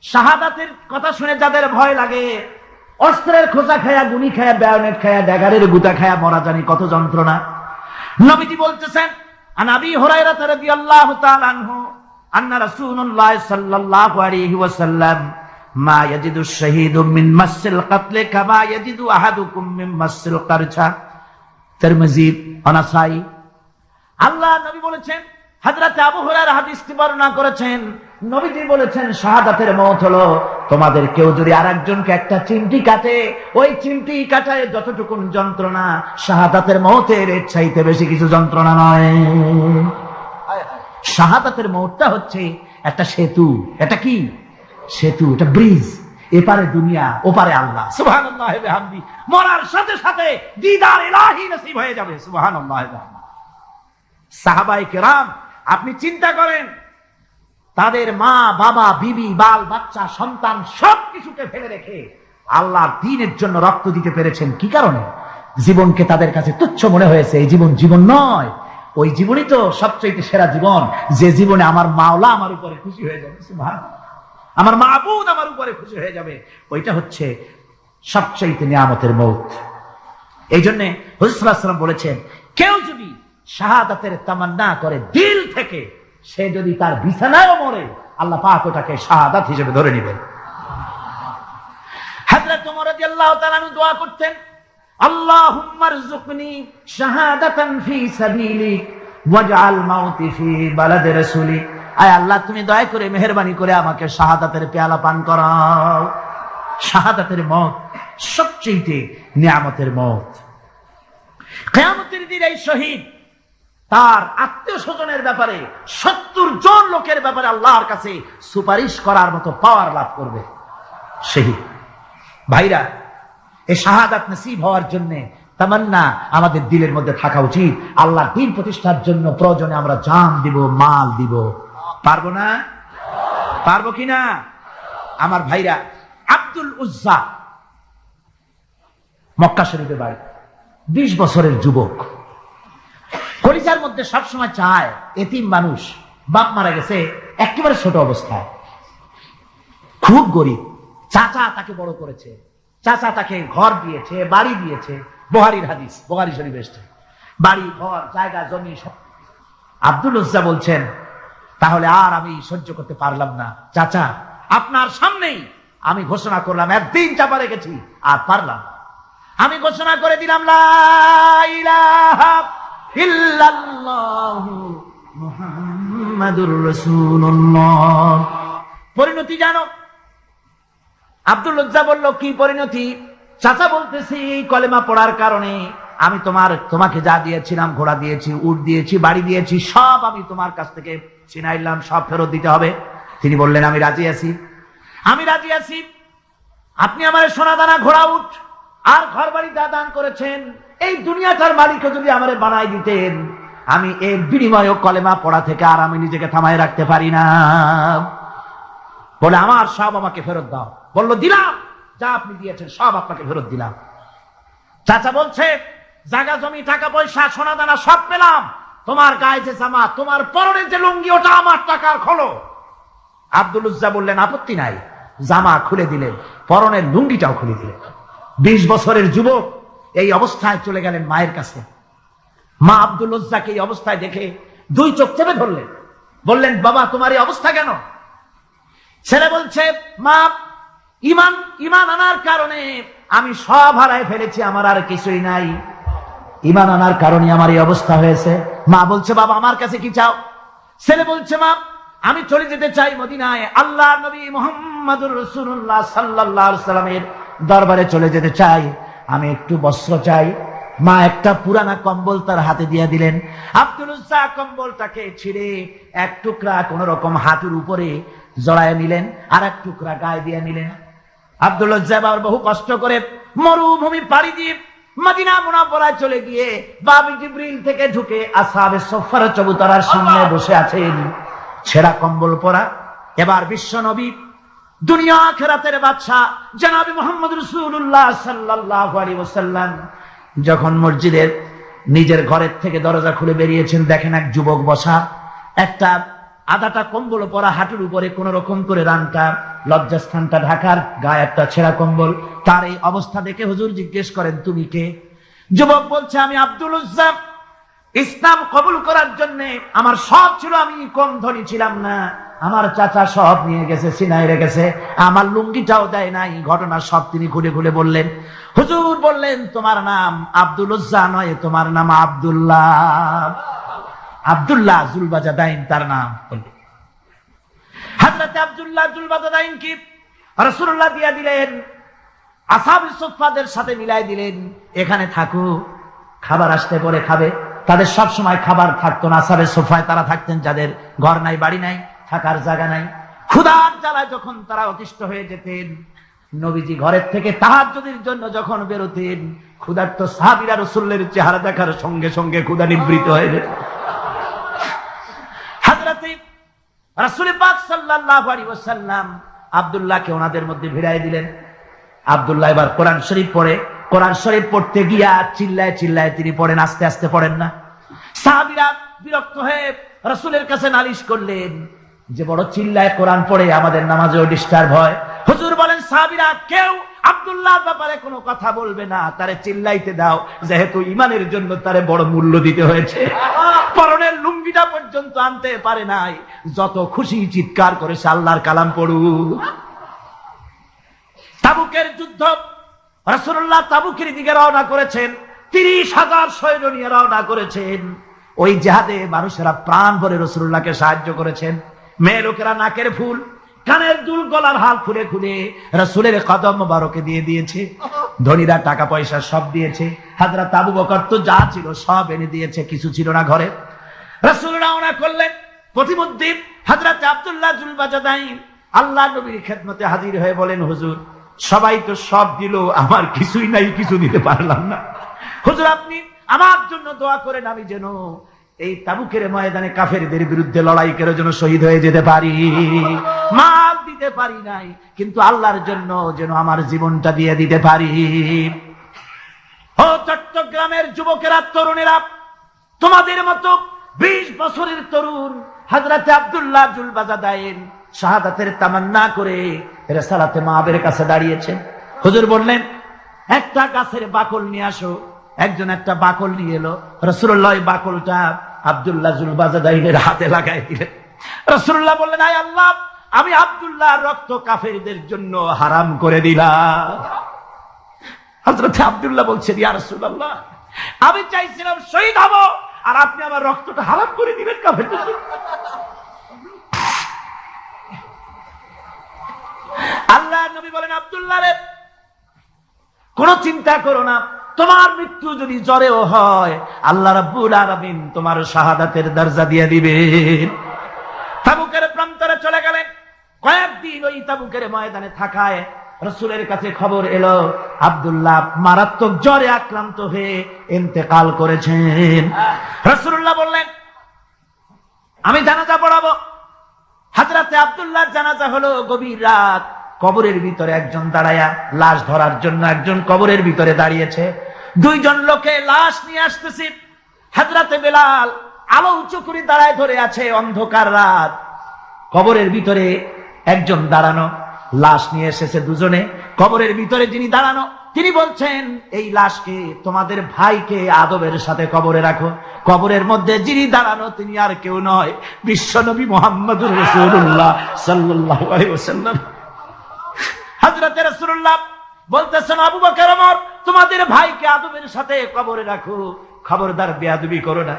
[SPEAKER 1] শাহাদাতের কথা শুনে যাদের ভয় লাগে, অস্ত্রের খোঁচা খায়া, গুলি খায়া, বায়োনেট খায়া, ড্যাগারের গুতা খায়া মরা জানি কত যন্ত্রণা। নবীজি বলতেছেন, আন আবি হুরায়রা রাদিয়াল্লাহু তাআলা আনহু আন্না রাসূলুল্লাহ সাল্লাল্লাহু আলাইহি ওয়াসাল্লাম মা ইয়াজিদু শাহীদু মিন মাসসিল কাতল কামা ইয়াজিদু আহাদুকুম মিন মাসসিল কারছা। তিরমিজি, নাসাই। আল্লাহ নবী বলেছেন, হযরত আবু হুরায়রা হাদিসটি বর্ণনা করেছেন, নবীজি বলেছেন শাহাদাতের মওত হলো তোমাদের কেউ যদি আরেকজনকে একটা চিমটি কাটে, ওই চিমটি কাটায় যতটুকু যন্ত্রণা, শাহাদাতের মওতের এর চাইতে বেশি কিছু যন্ত্রণা নয়। শাহাদাতের মওতটা হচ্ছে একটা সেতু। এটা কি সেতু? এটা ব্রিজ। এপারে দুনিয়া, ওপারে আল্লাহ। সুবহানাল্লাহ ওয়া বিহামদি। মরার সাথে সাথে দিদার ইলাহি নসিব হয়ে যাবে। সুবহানাল্লাহ ওয়া বিহামদি। সাহাবায়ে কেরাম, আপনি চিন্তা করেন, তাদের মা, বাবা, বিবি, বাল বাচ্চা, সন্তান সবকিছুকে ফেলে রেখে আল্লাহর দ্বীনের জন্য রক্ত দিতে পেরেছেন। কি কারণে? জীবনকে তাদের কাছে তুচ্ছ মনে হয়েছে। এই জীবন জীবন নয়, ওই জীবনই তো সবচেয়ে সেরা জীবন, যে জীবনে আমার মাওলা আমার উপরে খুশি হয়ে যাবে, সুবহানাল্লাহ, আমার মাবুদ আমার উপরে খুশি হয়ে যাবে। ওইটা হচ্ছে সবচেয়ে নিয়ামতের মওত। এই জন্য হুজুর সাল্লাল্লাহু আলাইহি ওয়াসাল্লাম বলেছেন, কেউ যদি শাহাদাতের তামান্না করে দিল থেকে, সে যদি তার বিছানায়ও মরে, আল্লাহ পাক ওটাকে শাহাদাত হিসেবে ধরে নেবেন। হযরত ওমর রাদিয়াল্লাহু তাআলা আনহু দোয়া করতেন, আল্লাহুম্মা রযুকনি শাহাদাতান ফি সাবিলিক ওয়াজআল মাউতি ফি বালাদি রাসূলিক। আয় আল্লাহ, তুমি দয়া করে মেহেরবানি করে আমাকে শাহাদাতের পেয়ালা পান করাও। শাহাদাতের মওত সবচেয়ে নিয়ামতের মওত। কিয়ামতের দিন এই শহীদ তার আত্মীয় স্বজনের ব্যাপারে 70 জন লোকের ব্যাপারে আল্লাহর কাছে সুপারিশ করার মতো পাওয়ার লাভ করবে শহীদ। ভাইরা, এই শাহাদাত নসিব হওয়ার জন্য তামান্না আমাদের দিলের মধ্যে থাকা উচিত। আল্লাহর দ্বীন প্রতিষ্ঠার জন্য প্রয়োজনে আমরা জান দিব, মাল দিব। পারবো না? পারবো কিনা? আমার ভাইরা, আব্দুল উজ্জা মক্কা শরীফে বাড়ি, 20 বছরের যুবক, কলিজার মধ্যে সবসময় চায় এতিম মানুষ, বাপ মারা গেছে একেবারে ছোট অবস্থায়, খুব গরিব। চাচা তাকে বড় করেছে, চাচা তাকে ঘর দিয়েছে, বাড়ি দিয়েছে। বুখারীর হাদিস, বুখারী শরীফ এসেছে, বাড়ি, ঘর, জায়গা, জমি সব। আব্দুল উজ্জা বলছেন, তাহলে আর আমি সহ্য করতে পারলাম না চাচা, আপনার সামনেই আমি ঘোষণা করলাম, একদিন চাপা রেখেছি আর পারলাম। আমি ঘোষণা করে দিলাম, লা ইলাহা ইল্লাল্লাহু মুহাম্মাদুর রাসূলুল্লাহ। পরিণতি জানো? আব্দুল উজ্জা বলল, কি পরিণতি? চাচা বলতেছি, এই কলেমা পড়ার কারণে আমি তোমাকে যা দিয়েছিলাম, ঘোড়া দিয়েছি, উট দিয়েছি, বাড়ি দিয়েছি, সব আমি তোমার কাছ থেকে ছিনাইলাম, সব ফেরত দিতে হবে। তিনি বললেন, আমি রাজি আছি, আমি রাজি আছি। আপনি আমার সোনা দানা, ঘোড়া, উট আর ঘর বাড়ি যা দান করেছেন, এই দুনিয়াটার মালিকও যদি আমারে বানাই দিতেন, আমি এর বিনিময়ে কলেমা পড়া থেকে আর আমি নিজেকে থামায় রাখতে পারি না। বলে, আমার সব আমাকে ফেরত দাও। বলল, দিলাম, যা আপনি দিয়েছেন সব আপনাকে ফেরত দিলাম। চাচা বলছে, জায়গা জমি, টাকা পয়সা, সোনা দানা সব পেলাম, তোমার গায়ে যে জামা, তোমার পরনের যে লুঙ্গি, ওটা আমার টাকার খোলো। আব্দুল উজ্জা বললেন, আপত্তি নাই। জামা খুলে দিলেন, পরনের লুঙ্গিটাও খুলে দিলেন। 20 বছরের যুবক এই অবস্থায় চলে গেলেন মায়ের কাছে। মা আব্দুল উজ্জাকে এই অবস্থায় দেখে 2 চোখ চেপে ধরলেন, বললেন, বাবা, তোমার এই অবস্থা কেন? ছেলে বলছে, মা, ইমান আনার কারণে আমি সব হারায় ফেলেছি, আমার আর কিছুই নাই। ইমান আনার কারণে আমার এই অবস্থা হয়েছে। মা বলছে, বাবা, আমার কাছে কি চাও? ছেলে বলছে, মা, আমি চলে যেতে চাই মদিনায়, আল্লাহ নবী মুহাম্মদুর রাসূলুল্লাহ সাল্লাল্লাহু আলাইহি ওয়াসাল্লামের দরবারে চলে যেতে চাই, আমি একটু বস্ত্র চাই। মা একটা পুরানা কম্বল তার হাতে দিয়ে দিলেন। আব্দুল উজ্জা কম্বলটাকে ছিঁড়ে এক টুকরা কোন রকম হাঁটুর উপরে জড়ায় নিলেন, আর এক টুকরা গায়ে দিয়ে নিলেন। আব্দুল উজ্জা আবার বহু কষ্ট করে মরুভূমি পাড়ি দিয়ে মদিনা মুনাওয়ারায় চলে গিয়ে বাবি জিবরিল থেকে ঢুকে আসহাবে সুফফার চবুতরার সামনে বসে আছেন, ছেঁড়া কম্বল পরা। এবার বিশ্ব নবী, দুনিয়া আখিরাতের বাদশা জনাবে মুহাম্মদ রাসূলুল্লাহ সাল্লাল্লাহু আলাইহি ওয়াসাল্লাম যখন মসজিদের নিজের ঘরের থেকে দরজা খুলে বেরিয়েছেন, দেখেন এক যুবক বসা, একটা আধাটা কম্বল পরা, হাঁটুর উপরে কোন রকম করে রানটা লজ্জাস্থানটা ঢাকার, গায়ে একটা ছেঁড়া কম্বল। তার এই অবস্থা দেখে হুজুর জিজ্ঞেস করেন, তুমি কে? যুবক বলছে, আমি আব্দুল উজ্জা। ইসলাম কবুল করার জন্য আমার সব ছিল, আমি কম ধনী ছিলাম না। আমার চাচা সব নিয়ে গেছে, সিনাই রেখেছে, আমার লুঙ্গিটাও দেয় নাই। ঘটনা সব তিনি খুলে খুলে বললেন। হুজুর বললেন, তোমার নাম আব্দুল উজ্জা নয়, তোমার নাম আব্দুল্লাহ। আব্দুল্লাহ জুলবাজাদাইন তার নাম। হযরত আব্দুল্লাহ জুলবাজাদাইন কি রাসূলুল্লাহ দিয়া দিলেন, আসহাবে সুফফাদের সাথে মিলাই দিলেন, এখানে থাকো, খাবার আসতে পরে খাবে। তাদের সব সময় খাবার থাকতো না। আসহাবে সুফফায় তারা থাকতেন যাদের ঘর নাই, বাড়ি নাই, থাকার জায়গা নাই। ক্ষুধার জ্বালায় যখন তারা অতিষ্ঠ হয়ে যেতেন, নবীজি ঘরের থেকে তাহাজ্জুদের জন্য যখন বেরোতেন, ক্ষুধার্ত সাহাবীরা রাসূলের চেহারা দেখার সঙ্গে সঙ্গে ক্ষুধা নিবৃত হয়ে যেত। হযরতে রাসূল পাক সাল্লাল্লাহু আলাইহি ওয়াসাল্লাম আব্দুল্লাহকে ওনাদের মধ্যে ভিড়াই দিলেন। আব্দুল্লাহ এবার কোরআন শরীফ পড়ে। কোরআন শরীফ পড়তে গিয়া চিল্লায় চিল্লায় তিনি পড়েন, আস্তে আস্তে পড়েন না। সাহাবীরা বিরক্ত হয়ে রাসূলের কাছে নালিশ করলেন যে বড় চিল্লায় কোরআন পড়ে, আমাদের নামাজেও ডিস্টার্ব হয়। হুজুর বলেন, সাহাবীরা কেউ আব্দুল্লাহর ব্যাপারে কোনো কথা বলবে না, তারে চিল্লাইতে দাও, যেহেতু ঈমানের জন্য তারে বড় মূল্য দিতে হয়েছে। পরনের লুঙ্গিটা পর্যন্ত আনতে পারে নাই, যত খুশি চিৎকার করেছে আল্লাহর কালাম পড়ুক। তাবুকের যুদ্ধ, রাসূলুল্লাহ তাবুকের দিকে রওনা করেছেন, 30,000 সৈন্য নিয়ে রওনা করেছেন। ওই জিহাদে মানুষেরা প্রাণ ভরে রাসূলুল্লাহকে সাহায্য করেছেন। মেয়ে লোকেরা নাকের ফুল, কানের দুল, গলার হাল খুলে খুলে রাসূলের কদম মোবারকে দিয়ে দিয়েছে। ধনীরা টাকা পয়সা সব দিয়েছে। হযরত আবু বকর তো যা ছিল সব এনে দিয়েছে, কিছু ছিল না ঘরে। রাসূল রওনা করলেন। প্রতিমধ্যে হযরত আব্দুল্লাহ জুলবাজাদাইন আল্লাহ নবীর খেদমতে হাজির হয়ে বলেন, হুজুর সবাই তো সব দিল, আমার কিছুই নাই, কিছু দিতে পারলাম না। হুজুর আপনি আমার জন্য দোয়া করেন, আমি যেন এই তাবুকের ময়দানে কাফেরদের বিরুদ্ধে লড়াই করে যেন শহীদ হয়ে যেতে পারি। মাল দিতে পারি নাই, কিন্তু আল্লাহর জন্য যেন আমার জীবনটা দিয়ে দিতে পারি। ও চট্টগ্রামের যুবকেরা, তরুণেরা, তোমাদের মতো 20 বছরের তরুণ হযরত আব্দুল্লাহ জুলবাজাদাইন শাহাদাতের তামান্না করে রিসালাতে মাহবের কাছে দাঁড়িয়েছেন। হুজুর বললেন, একটা গাছের বাকল নিয়ে আসো। একজন একটা বাকল নিয়ে এলো। রাসূলুল্লাহ এই বাকলটা আব্দুল্লাহ জুলবাজাদাইনের হাতে লাগাই দিলেন। রাসূলুল্লাহ বললেন, আয় আল্লাহ, আমি আব্দুল্লাহর রক্ত কাফেরদের জন্য হারাম করে দিলাম। হযরত আব্দুল্লাহ বলছেন, ইয়া রাসূলুল্লাহ, আমি চাইছিলাম শহীদ হব, আর আপনি আমার রক্তটা হারাম করে দিবেন কাফেরদের জন্য। আল্লাহ নবী বলেন, আব্দুল্লাহ রে, কোনো চিন্তা করো না, তোমার মৃত্যু যদি জ্বরেও হয়, আল্লাহ রাব্বুল আলামিন তোমার শাহাদাতের দরজা দিয়ে দিবেন। তাবুকের প্রান্তরে চলে গেলেন। কয়েকদিন ওই তাবুকের ময়দানে থাকায় রাসূলের কাছে খবর এলো, আব্দুল্লাহ মারাত্মক জ্বরে আক্রান্ত হয়ে ইন্তেকাল করেছেন। রাসূলুল্লাহ বললেন, আমি জানাজা পড়াবো। হযরতে আব্দুল্লাহর জানাজা হলো গভীর রাত। কবরের ভিতরে একজন দাঁড়ায়া লাশ ধরার জন্য একজন কবরের ভিতরে দাঁড়িয়েছে। 2 জন লোকে লাশ নিয়ে আসতেছে। হযরতে বেলাল আলো উঁচু করে দাঁড়ায় ধরে আছে। অন্ধকার রাত, কবরের ভিতরে একজন দাঁড়ানো, লাশ নিয়ে এসেছে 2 জনে। কবরের ভিতরে যিনি দাঁড়ানো তিনি বলছেন, এই লাশকে তোমাদের ভাইকে আদবের সাথে কবরে রাখো। কবরের মধ্যে যিনি দাঁড়ানো তিনি আর কেউ নয়, বিশ্বনবী মুহাম্মদুর রাসূলুল্লাহ সাল্লাল্লাহু আলাইহি ওয়াসাল্লাম। হযরতে রাসূলুল্লাহ বলতেছেন, আবু বকর, ওমর, তোমাদের ভাইকে আদবের সাথে কবরে রাখো, খবরদার বেয়াদবি করো না।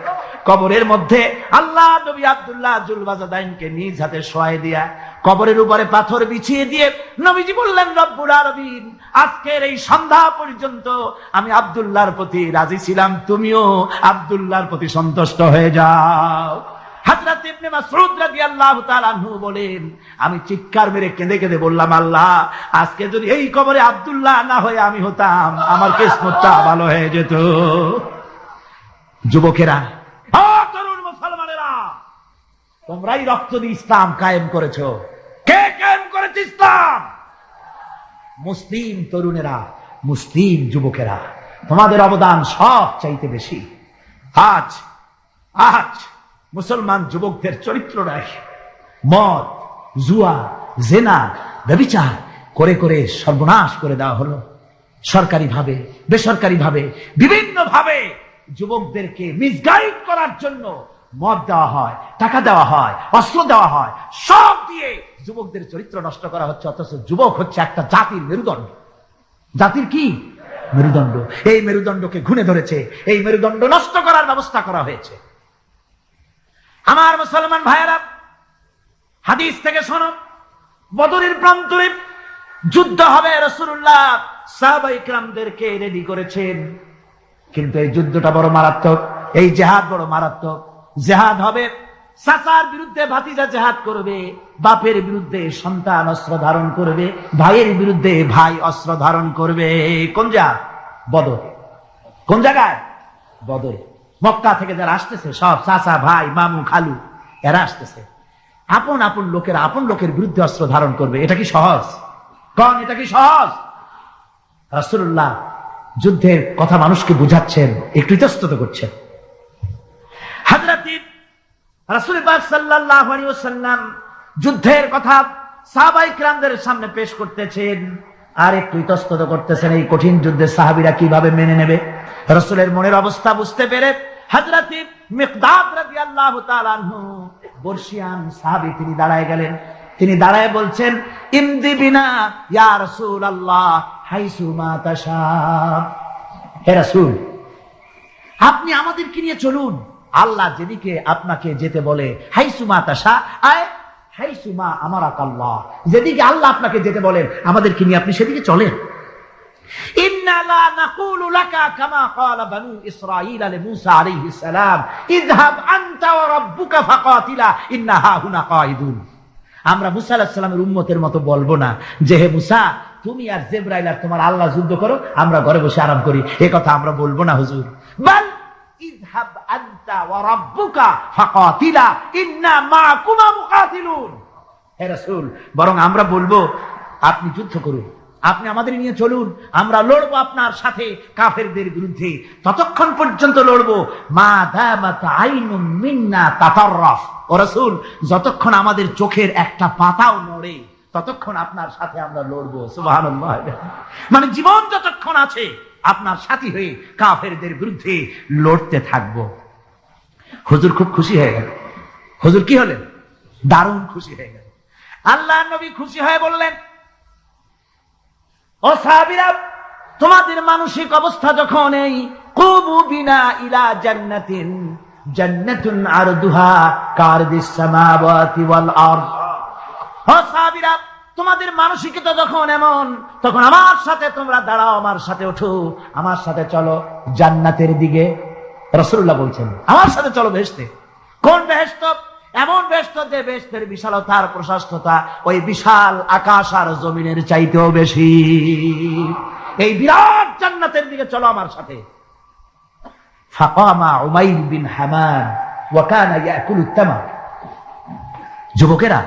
[SPEAKER 1] কবরের মধ্যে আল্লাহ নবী আব্দুল্লাহ জুলবাজাদাইনকে নিজ হাতে শোয়াই দিয়া কবরের উপরে পাথর বিছিয়ে দিয়ে নবীজি বললেন, রব্বুল আলামিন, আজকের এই সন্ধ্যা পর্যন্ত আমি আব্দুল্লাহর প্রতি রাজি ছিলাম, তুমিও আব্দুল্লাহর প্রতি সন্তুষ্ট হয়ে যাও। হযরত ইবনে মাসউদ রাদিয়াল্লাহু তাআলা আনহু বলেন, আমি চিৎকার মেরে কেঁদে কেঁদে বললাম, আল্লাহ, আজকে যদি এই কবরে আব্দুল্লাহ না হয়ে আমি হতাম, আমার কিসমতটা ভালো হয়ে যেত। যুবকেরা, তরুণ মুসলমানেরা, তোমরাই রক্ত দিয়ে ইসলাম কায়েম করেছো। কে কায়েম করেছে ইসলাম? মুসলিম তরুণেরা, মুসলিম যুবকেরা, তোমাদের অবদান সব চাইতে বেশি। আজ মুসলমান যুবকদের চরিত্র নাই। মদ, জুয়া, জেনা, ব্যভিচার করে করে সর্বনাশ করে দেওয়া হলো। সরকারি ভাবে, বেসরকারি ভাবে, বিভিন্ন ভাবে যুবকদেরকে মিসগাইড করার জন্য মদ দেওয়া হয়, টাকা দেওয়া হয়, অস্ত্র দেওয়া হয়, সব দিয়ে যুবকদের চরিত্র নষ্ট করা হচ্ছে। অথচ যুবক হচ্ছে একটা জাতির মেরুদণ্ড। জাতির কি মেরুদণ্ড? এই মেরুদণ্ডকে ঘুণে ধরেছে, এই মেরুদণ্ড নষ্ট করার ব্যবস্থা করা হয়েছে। আমার মুসলমান ভাইয়েরা, হাদিস থেকে শোনো, বদরের প্রান্তরে যুদ্ধ হবে, রাসূলুল্লাহ সাহাবায়ে কিরামদেরকে রেডি করেছেন। কিন্তু এই যুদ্ধটা বড় মারাত্মক, এই জিহাদ বড় মারাত্মক। জিহাদ হবে, চাচার বিরুদ্ধে ভাতিজা জিহাদ করবে, বাপের বিরুদ্ধে সন্তান অস্ত্র ধারণ করবে, ভাইয়ের বিরুদ্ধে ভাই অস্ত্র ধারণ করবে। কোন জিহাদ? বদর। কোন জায়গায়? বদর। মক্কা থেকে যারা আসতেছে সব চাচা, ভাই, মামু, খালু, এরা আসতেছে। আপন আপন লোকেরা আপন লোকের বিরুদ্ধে অস্ত্র ধারণ করবে। এটা কি সহজ? কোন এটা কি সহজ? রাসূলুল্লাহ যুদ্ধের কথা মানুষকে বুঝাচ্ছেন, একটু ইতস্তত করছেন। হযরত রাসূল পাক সাল্লাল্লাহু আলাইহি ওয়াসাল্লাম যুদ্ধের কথা সাহাবায়ে কিরামদের সামনে পেশ করতেছেন আর একটু ইতস্তত করতেছেন। এই কঠিন যুদ্ধে সাহাবীরা কিভাবে মেনে নেবে? রাসূলের মনের অবস্থা বুঝতে পেরে হযরত মিকদাদ রাদিয়াল্লাহু তাআলা আনহু, বর্ষিয়ান সাহাবী, তিনি দাঁড়ায় গেলেন। তিনি দাঁড়ায় বলছেন, ইমদি বিনা ইয়া রাসূলুল্লাহ হাইসু মা তাশা। হে রাসূল, আপনি আমাদেরকে নিয়ে চলুন, আল্লাহ যেদিকে আপনাকে যেতে বলে। হাইসু মা তাশা আয় হাইসু মা আমারাকাল্লাহ, যেদিকে আল্লাহ আপনাকে যেতে বলেন আমাদেরকে নিয়ে আপনি সেদিকে চলেন। ইন্না লা নাকুলু লাকা কামা ক্বালা বানু ইসরাঈল লিমূসা আলাইহিস সালাম, ইযহাব আনতা ওয়া রাব্বুকা ফাকাতিলা ইন্না হাহুনা কাঈদুন। আমরা মুসা আলাইহিস সালামের উম্মতের মতো বলবো না যে হে মুসা, তুমি আর জিবরাইল আর তোমার আল্লাহ যুদ্ধ করো, আমরা ঘরে বসে আরাম করি। এই কথা আমরা বলবো না হুজুর। বাল ইযহাব আনতা ওয়া রাব্বুকা ফাকাতিলা ইন্না মাআকুমা মুকাতিলুন। হে রাসূল, বরং আমরা বলবো আপনি যুদ্ধ করুন, আপনি আমাদের নিয়ে চলুন, আমরা লড়বো আপনার সাথে কাফেরদের বিরুদ্ধে। ততক্ষণ পর্যন্ত লড়বো মা দামাত আইনুম মিন্না তাতাররাফ। ও রাসূল, যতক্ষণ আমাদের চোখের একটা পাতাও নড়ে ততক্ষণ আপনার সাথে আমরা লড়বো। সুবহানাল্লাহ। মানে জীবন যতক্ষণ আছে আপনার সাথী হয়ে কাফেরদের বিরুদ্ধে লড়তে থাকবো। হুজুর খুব খুশি হয়ে গেল। হুজুর কি হলেন? দারুণ খুশি হয়ে গেল। আল্লাহর নবী খুশি হয়ে বললেন, ও সাহাবীরা, তোমাদের মানসিক অবস্থা যখন এই, কুবু বিনা ইলা জান্নাতিন, জান্নাতুন আরদুহা কারদিস সামাওয়াতি ওয়াল আরদ। ও সাহাবীরা, তোমাদের মানসিকতা যখন এমন, তখন আমার সাথে তোমরা দাঁড়াও, আমার সাথে ওঠো, আমার সাথে চলো জান্নাতের দিকে। রাসূলুল্লাহ বলছেন, আমার সাথে চলো বেহেশতে। কোন বেহেশত? এমন বেহেশত যে বেহেশতের বিশালতা আর প্রশস্ততা ওই বিশাল আকাশ আর জমিনের চাইতেও বেশি। এই বিরাট জান্নাতের দিকে চলো আমার সাথে। ফাকামা উমাইর বিন হামান ওয়া কানা ইয়াকুলু তামার। যুবকেরা,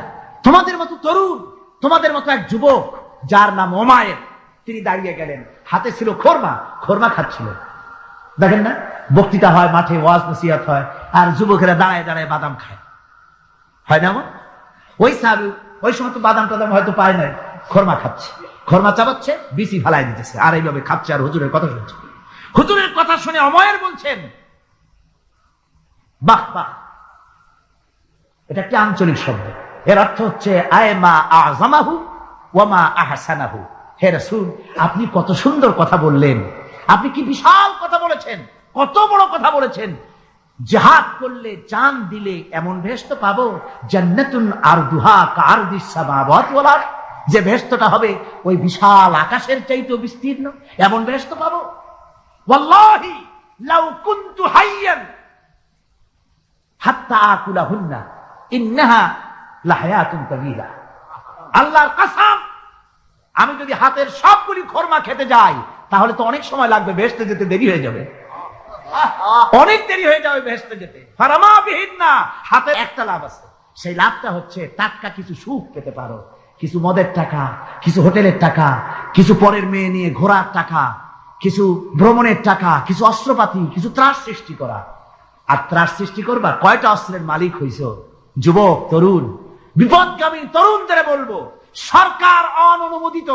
[SPEAKER 1] তোমাদের মতো তরুণ, তোমাদের মতো এক যুবক যার নাম উমাইর, তিনি দাঁড়িয়ে গেলেন, হাতে ছিল খোরমা, খোরমা খাচ্ছিল। দেখেন না, বক্তৃতা হয়, মাঠে ওয়াজ নসিহত হয়, আর যুবকেরা দাঁড়ায় দাঁড়ায় বাদাম খায়, হয় না? ওই সাহাবী ওই সময় তো বাদাম টাদাম হয়তো পায় নাই, খোরমা খাচ্ছে, খোরমা চাবাচ্ছে, বিচি ফালাই দিতেছে, আর এইভাবে খাচ্ছে আর হুজুরের কথা শুনছে। হুজুরের কথা শুনে উমাইর বলছেন, বাহ বাহ, এটা একটি আঞ্চলিক শব্দ, এর অর্থ হচ্ছে আয় মা আযমাহু ওয়া মা আহসানাহু। হে রাসূল, আপনি কত সুন্দর কথা বললেন, আপনি কি বিশাল কথা বলেছেন, কত বড় কথা বলেছেন। জিহাদ করলে, জান দিলে এমন বেহেশত পাবো, জান্নাতুন আরদুহা কারদিস সামাওয়াতি ওয়াল আরদ, যে বেহেশতটা হবে ওই বিশাল আকাশের চাইতেও বিস্তীর্ণ, এমন বেহেশত পাবো। ওয়াল্লাহি লাউ কুনতু হাইয়ান হাত্তা আকুলাহুন্না ইন্নাহা লাহায়াতুন তাওয়িলা। আল্লাহর কসম, আমি যদি হাতের সবগুলি খোরমা খেতে যাই তাহলে তো অনেক সময় লাগবে, বেহেশতে যেতে দেরি হয়ে যাবে, অনেক দেরি হয়ে যাবে বেহেশতে যেতে। ফারামা বিহিন্না, হাতে একটা লাভ আছে, সেই লাভটা হচ্ছে টাটকা কিছু সুখ পেতে পারো, কিছু মদের টাকা, কিছু হোটেলের টাকা, কিছু পরের মেয়ে নিয়ে ঘোরার টাকা, কিছু ভ্রমণের টাকা, কিছু অস্ত্রপাতি, কিছু ত্রাস সৃষ্টি করা। আর ত্রাস সৃষ্টি করবা, কয়টা অস্ত্রের মালিক হইছো যুবক তরুণ, বিপদগামী তরুণদের বলবো, সরকার অননুমোদিত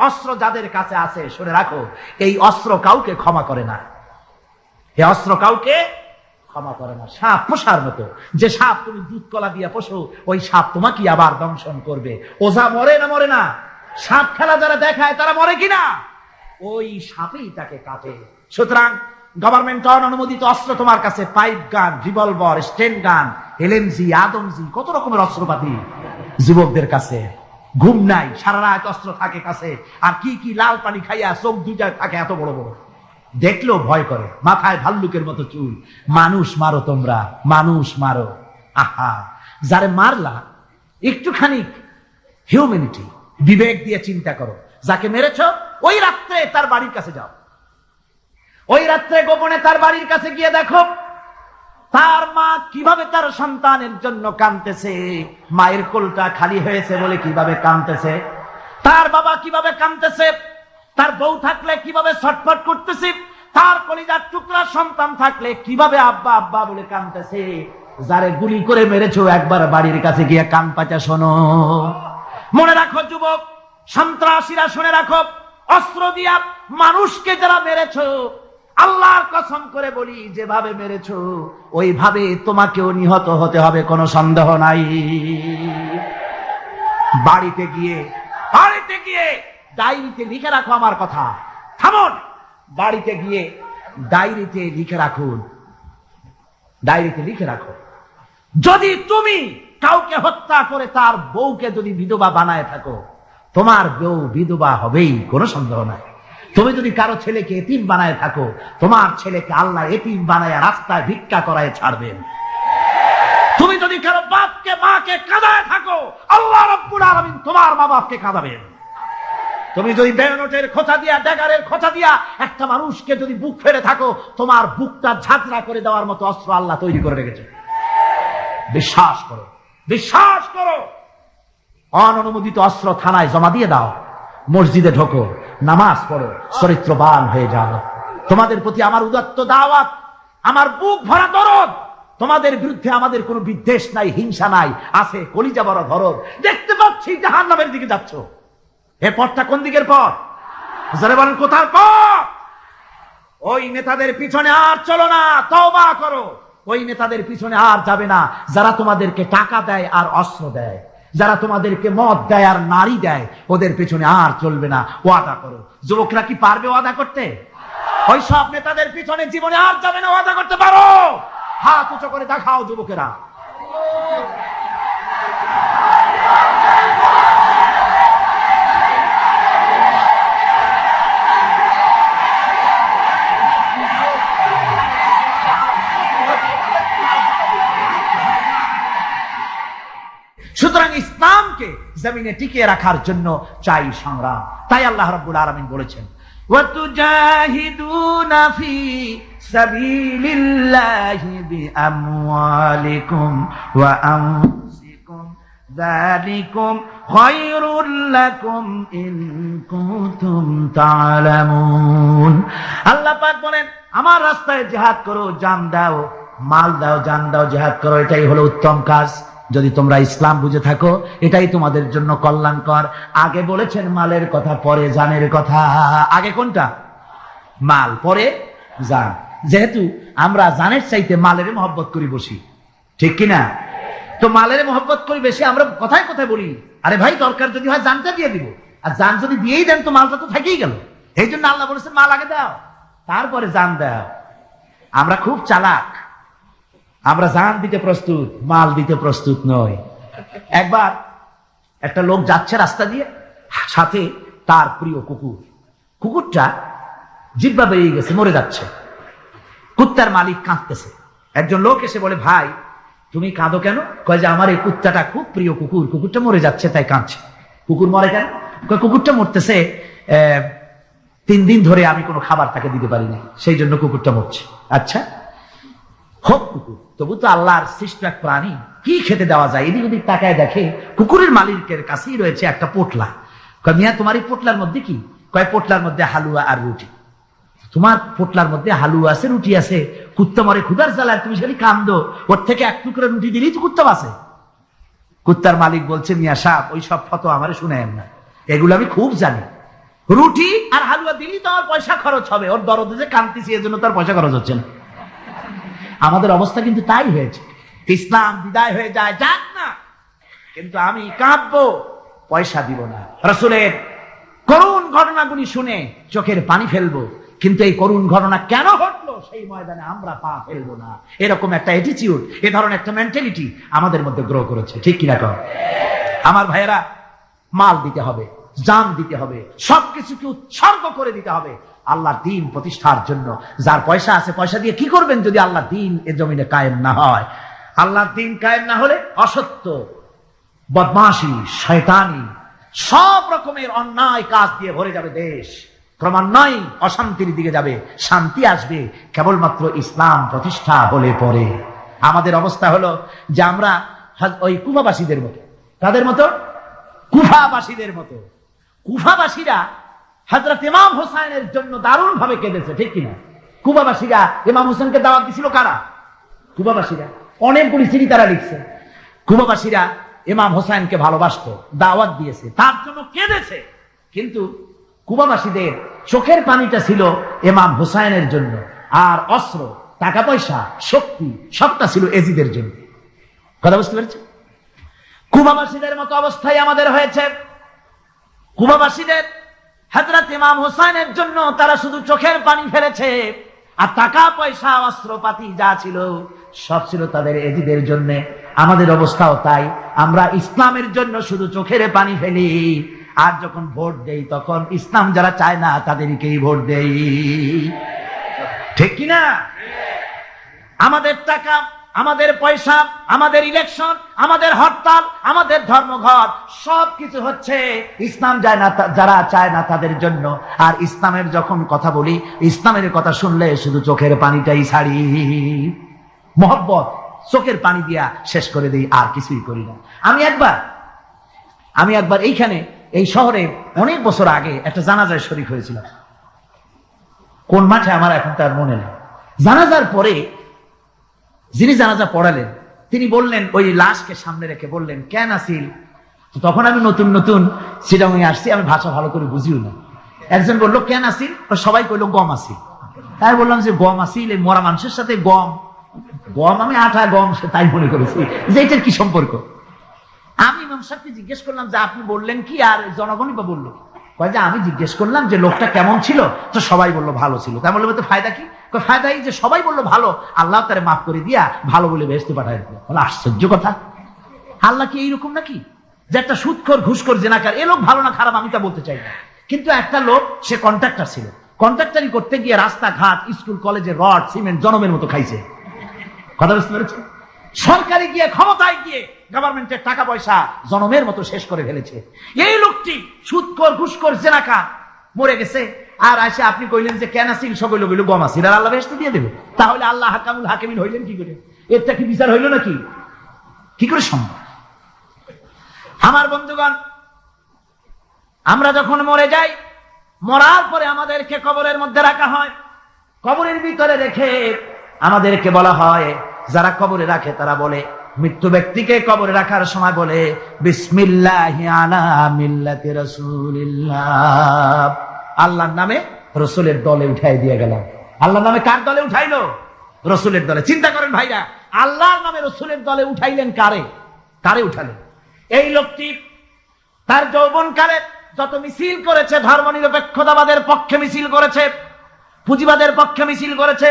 [SPEAKER 1] অস্ত্র যাদের কাছে আছে, শুনে রাখো, এই অস্ত্র কাউকে ক্ষমা করে না। এই অস্ত্র কাউকে ক্ষমা করে না। সাপ পোষার মতো, যে সাপ তুমি দুধ কলা দিয়ে পোষো, ওই সাপ তোমাকে আবার দংশন করবে। ওঝা মরে না মরে না? সাপ খেলা যারা দেখায় তারা মরে কিনা? ওই সাপেই তাকে কাটে। সুতরাং গভর্নমেন্ট অনুমোদিত অস্ত্র তোমার কাছে, পাইপ গান, রিভলভার, স্টেন গান, এলএমজি, আদমজি, কত রকমের অস্ত্রপাতি যুবকদের কাছে। ঘুম নাই, সারা রাত অস্ত্র থাকে কাছে, আর কি কি লাল পানি খাইয়া চোখ দুইটা থাকে এত বড় বড়, দেখলেও ভয় করে, মাথায় ভাল্লুকের মতো চুল। মানুষ মারো তোমরা, মানুষ মারো। আহা, যারে মারলা একটুখানি হিউম্যানিটি, বিবেক দিয়ে চিন্তা করো। যাকে মেরেছ ওই রাত্রে তার বাড়ির কাছে যাও, ওই রাত্রে গোপনে তার বাড়ির কাছে গিয়ে দেখো তার মা কিভাবে তার সন্তানের জন্য কাঁদতেছে, মায়ের কোলটা খালি হয়েছে বলে কিভাবে কাঁদতেছে, তার বাবা কিভাবে কাঁদতেছে, তার বউ থাকলে কিভাবে ছটফট করতেছে, তার কলিজার টুকরা সন্তান থাকলে কিভাবে আব্বা আব্বা বলে কাঁদতেছে। যারে গুলি করে মেরেছো একবার বাড়ির কাছে গিয়ে কান পাচা শোনো। মনে রাখো যুবক, সন্ত্রাসীরা, শুনে রাখো, অস্ত্র দিয়া মানুষকে যারা মেরেছো, আল্লাহর কসম করে বলি, যেভাবে মেরেছো ওইভাবে তোমাকেও নিহত হতে হবে, কোনো সন্দেহ নাই। বাড়িতে গিয়ে ডায়েরিতে লিখে রাখো আমার কথা। থামুন, বাড়িতে গিয়ে ডায়েরিতে লিখে রাখুন, ডায়েরিতে লিখে রাখো, যদি তুমি কাউকে হত্যা করে তার বউকে যদি বিধবা বানায় থাকো, তোমার বউ বিধবা হবেই, কোনো সন্দেহ নাই। তুমি যদি কারো ছেলেকে এতিম বানায় থাকো, তোমার ছেলেকে আল্লাহ এতিম বানায় রাস্তায় ভিক্ষা করায় ছাড়বেন। তুমি যদি কারো বাপকে মাকে কাঁদায় থাকো, আল্লাহ রাব্বুল আলামিন তোমার মা বাপকে কাঁদাবেন। তুমি যদি বেয়নটের খোঁচা দিয়া, ড্যাগারের খোঁচা দিয়া একটা মানুষকে যদি বুক ফেরে থাকো, তোমার বুকটা ঝাঁঝরা করে দেওয়ার মতো অস্ত্র আল্লাহ তৈরি করে রেখেছে। বিশ্বাস করো, বিশ্বাস করো। অননুমোদিত অস্ত্র থানায় জমা দিয়ে দাও, মসজিদে ঢোকো, নামাজ পড়ো, চরিত্রবান হয়ে যাও। তোমাদের প্রতি আমার উদাত্ত দাওয়াত, আমার বুক ভরা দরদ। তোমাদের বিরুদ্ধে আমাদের কোনো বিদ্বেষ নাই, হিংসা নাই, আছে কলিজা বড় দরদ। দেখতে পাচ্ছি জাহান্নামের দিকে যাচ্ছ। এ পথটা কোন দিকের পথ? যারা বলেন কোথার পথ? ওই নেতাদের পিছনে আর চলো না, তওবা করো। ওই নেতাদের পিছনে আর যাবে না, যারা তোমাদেরকে টাকা দেয় আর অস্ত্র দেয়, যারা তোমাদেরকে মদ দেয় আর নারী দেয়, ওদের পিছনে আর চলবে না। ওয়াদা করো। যুবকরা কি পারবে ওয়াদা করতে? ওই সব নেতাদের পিছনে জীবনে আর যাবে না। ওয়াদা করতে পারো? হাত উঁচু করে দেখাও যুবকেরা। সুতরাং ইসলামকে জমিনে টিকিয়ে রাখার জন্য চাই সংগ্রাম। তাই আল্লাহ রাব্বুল আলামিন বলেছেন, ওয়াতুজাহিদুনা ফি সাবিলিল্লাহি বিআমওয়ালিকুম ওয়া আনফুসিকুম যালিকুম খায়রুল লাকুম ইন কুনতুম তা'লামুন। আল্লাহ পাক বলেন, আমার রাস্তায় জিহাদ করো, জান দাও, মাল দাও, জান দাও, জিহাদ করো, এটাই হলো উত্তম কাজ। যদি তোমরা ইসলাম বুঝে থাকো, এটাই তোমাদের জন্য কল্যাণকর। আগে বলেছেন মালের কথা, পরে জানের কথা। আগে কোনটা? মাল, পরে জান। যেহেতু আমরা জানের চাইতে মালের মহব্বত করি বসি, ঠিক কিনা? তো মালের মহব্বত করি বেশি, আমরা কথায় কথায় বলি, আরে ভাই দরকার যদি হয় জানটা দিয়ে দিব, আর জান যদি দিয়েই দেন তো মালটা তো থেকেই গেল। এই জন্য আল্লাহ বলেছেন মাল আগে দাও, তারপরে জান দাও। আমরা খুব চালাক, আমরা জান দিতে প্রস্তুত, মাল দিতে প্রস্তুত নয়। একবার একটা লোক যাচ্ছে রাস্তা দিয়ে, সাথে তার প্রিয় কুকুর। কুকুরটা জিহ্বা বেরিয়ে গেছে, মরে যাচ্ছে। কুত্তার মালিক কাঁদতেছে। একজন লোক এসে বলে, ভাই তুমি কাঁদো কেন? কয় যে আমার এই কুত্তাটা খুব প্রিয় কুকুর, কুকুরটা মরে যাচ্ছে তাই কাঁদছে। কুকুর মরে কেন? কয় কুকুরটা মরতেছে 3 দিন ধরে আমি কোনো খাবার তাকে দিতে পারিনি, সেই জন্য কুকুরটা মরছে। আচ্ছা হোক কুকুর, তবু তো আল্লাহর সৃষ্ট এক প্রাণী, কি খেতে দেওয়া যায়? এদিক ওদিক তাকায় দেখে কুকুরের মালিকের কাছেই রয়েছে একটা পোটলা। কয় মিয়া তোমার এই পোটলার মধ্যে কি? কয় পোটলার মধ্যে হালুয়া আর রুটি। তোমার পোটলার মধ্যে হালুয়া আছে, রুটি আছে, কুত্তা মরে ক্ষুধার জ্বালায়, তুমি খালি কান্দো, ওর থেকে 1 টুকরা রুটি দিলেই তো কুত্তা বাঁচে। কুত্তার মালিক বলছে, মিয়া সাহেব ওই সব ফটো আমারে শুনেন না, এগুলো আমি খুব জানি। রুটি আর হালুয়া দিলেই তো আমার পয়সা খরচ হবে, ওর দরদে যে কাঁদতেছি এজন্য তার পয়সা খরচ হচ্ছে না। আমাদের অবস্থা কিন্তু তাই হয়েছে। ইসলাম বিদায় হয়ে যায়, যাক না, কিন্তু আমি কাঁদবো, পয়সা দিব না। রাসূলের করুণ ঘটনাগুলি শুনে চোখের পানি ফেলবো, কিন্তু এই করুণ ঘটনা কেন ঘটলো সেই ময়দানে আমরা পা ফেলবো না। এরকম একটা অ্যাটিটিউড, এ ধরনের একটা মেন্টালিটি আমাদের মধ্যে গ্রো করেছে, ঠিক কিনা কর? আমার ভাইয়েরা, মাল দিতে হবে, জান দিতে হবে, সবকিছুকে উৎসর্গ করে দিতে হবে আল্লাহর দ্বীন প্রতিষ্ঠার জন্য। যার পয়সা আছে, পয়সা দিয়ে কি করবেন যদি আল্লাহর দ্বীন এ জমিনে কায়েম না হয়? আল্লাহর দ্বীন কায়েম না হলে অসত্য, বদমাশি, শয়তানি, সব রকমের অন্যায় কাজ দিয়ে ভরে যাবে দেশ, ক্রমান্বয়ে অশান্তির দিকে যাবে। শান্তি আসবে কেবলমাত্র ইসলাম প্রতিষ্ঠা হলে পরে। আমাদের অবস্থা হলো যে আমরা ওই কুফাবাসীদের মতো। তাদের মতো? কুফাবাসীদের মতো। কুফাবাসীরা হযরত ইমাম হোসেনের জন্য দারুণ ভাবে কেঁদেছে, ঠিক কিনা? কুফাবাসীরা ইমাম হোসেনকে দাওয়াত দিছিল কারা? কুফাবাসীরা। অনেকগুলি চিঠি তারা লিখছে। কুফাবাসীরা ইমাম হোসেনকে ভালোবাসতো, দাওয়াত দিয়েছে, তার জন্য কেঁদেছে। কিন্তু কুফাবাসীদের চোখের পানিটা ছিল ইমাম হোসেনের জন্য, আর অস্ত্র, টাকা পয়সা, শক্তি সবটা ছিল এজিদের জন্য। কথা বুঝতে পেরেছে? কুফাবাসীদের মতো অবস্থায় আমাদের হয়েছে। কুফাবাসীদের হযরত ইমাম হোসেনের জন্য তারা শুধু চোখের পানি ফেলেছে, আর টাকা পয়সা, অস্ত্রপাতি যা ছিল সব ছিল তাদের এজিদের জন্য। আমাদের অবস্থাও তাই, আমরা ইসলামের জন্য শুধু চোখের পানি ফেলি, আর যখন ভোট দেই তখন ইসলাম যারা চায় না তাদেরকেই ভোট দেই, ঠিক কিনা? আমাদের টাকা, আমাদের পয়সা, আমাদের ইলেকশন, আমাদের হরতাল, আমাদের ধর্মঘট সবকিছু হচ্ছে ইসলাম যায় না, যারা চায় না তাদের জন্য। আর ইসলামের যখন কথা বলি, ইসলামের কথা শুনলে শুধু চোখের পানিটাই ছাড়ি, মহব্বত চোখের পানি দিয়া শেষ করে দিই, আর কিছুই করি না। আমি একবার এইখানে এই শহরে অনেক বছর আগে একটা জানাজায় শরীক হয়েছিলাম। কোন মাঠে আমার এখন তার মনে নেই। জানাজার পরে যিনি জানাজা পড়ালেন তিনি বললেন, ওই লাশকে সামনে রেখে বললেন, কেন আসিল? তখন আমি নতুন নতুন চিটাগাং আসছি, আমি ভাষা ভালো করে বুঝিও না। একজন বললো কেন আসিল, সবাই কইলো গম আসিল। তাই বললাম যে গম আসিল, এই মরা মানুষের সাথে গম, আমি আটা গম, সে তাই মনে করেছি যে এটার কি সম্পর্ক। আমি ইমাম সাহেবকে জিজ্ঞেস করলাম যে আপনি বললেন কি, আর জনগণই বা বললো? কয় যে আমি জিজ্ঞেস করলাম যে লোকটা কেমন ছিল, তো সবাই বললো ভালো ছিল। তাই বললো তো ফায়দা কি? ফায়দা এই যে সবাই বললো ভালো, আল্লাহ তারে মাফ করে দিয়া ভালো বলে বেহেশতে পাঠায় দিল। বলে আশ্চর্য কথা, আল্লাহ কি এইরকম নাকি যে একটা সুদখোর, ঘুষখোর, জেনাকার, এ লোক ভালো না খারাপ আমি তা বলতে চাই না, কিন্তু একটা লোক সে কন্ট্রাক্টর ছিল, কন্ট্রাক্টারি করতে গিয়ে রাস্তাঘাট, স্কুল কলেজে রড সিমেন্ট জনমের মতো খাইছে। কথা বুঝতে পেরেছে? সরকারি গিয়ে, ক্ষমতায় গিয়ে গভর্নমেন্টের টাকা পয়সা জনমের মতো শেষ করে ফেলেছে। এই লোকটি সুদখোর, ঘুষখোর, জেনাকার মরে গেছে, আর আসে আপনি কইলেন যে কেন আসিল, সকল লোক গম আসিল, আর আল্লাহ বেহেশতে দিয়ে দেবে। তাহলে আল্লাহ হাকামুল হাকিমিন হইলেন কি করে? এরটা কি বিচার হইল নাকি? কি করে সম্ভব? আমার বন্ধুগণ, আমরা যখন মরে যাই, মরার পরে আমাদেরকে কবরের মধ্যে রাখা হয়। কবরের ভিতরে রেখে আমাদেরকে বলা হয়, যারা কবরে রাখে তারা বলে, মৃত্যু ব্যক্তিকে কবরে রাখার সময় বলে, বিসমিল্লাহি আলা মিল্লাতি রাসূলিল্লাহ, আল্লাহর নামে রসুলের দলে উঠাই দিয়ে গেলাম। আল্লাহর নামে কার দলে উঠাইলো? রসুলের দলে। চিন্তা করেন ভাইরা, আল্লাহর নামে রসুলের দলে উঠাইলেন কারে? কারে উঠালেন? এই লোকটি তার যৌবনকালে যত মিছিল করেছে, ধর্ম নিরপেক্ষতাবাদের পক্ষে মিছিল করেছে, পুঁজিবাদের পক্ষে মিছিল করেছে,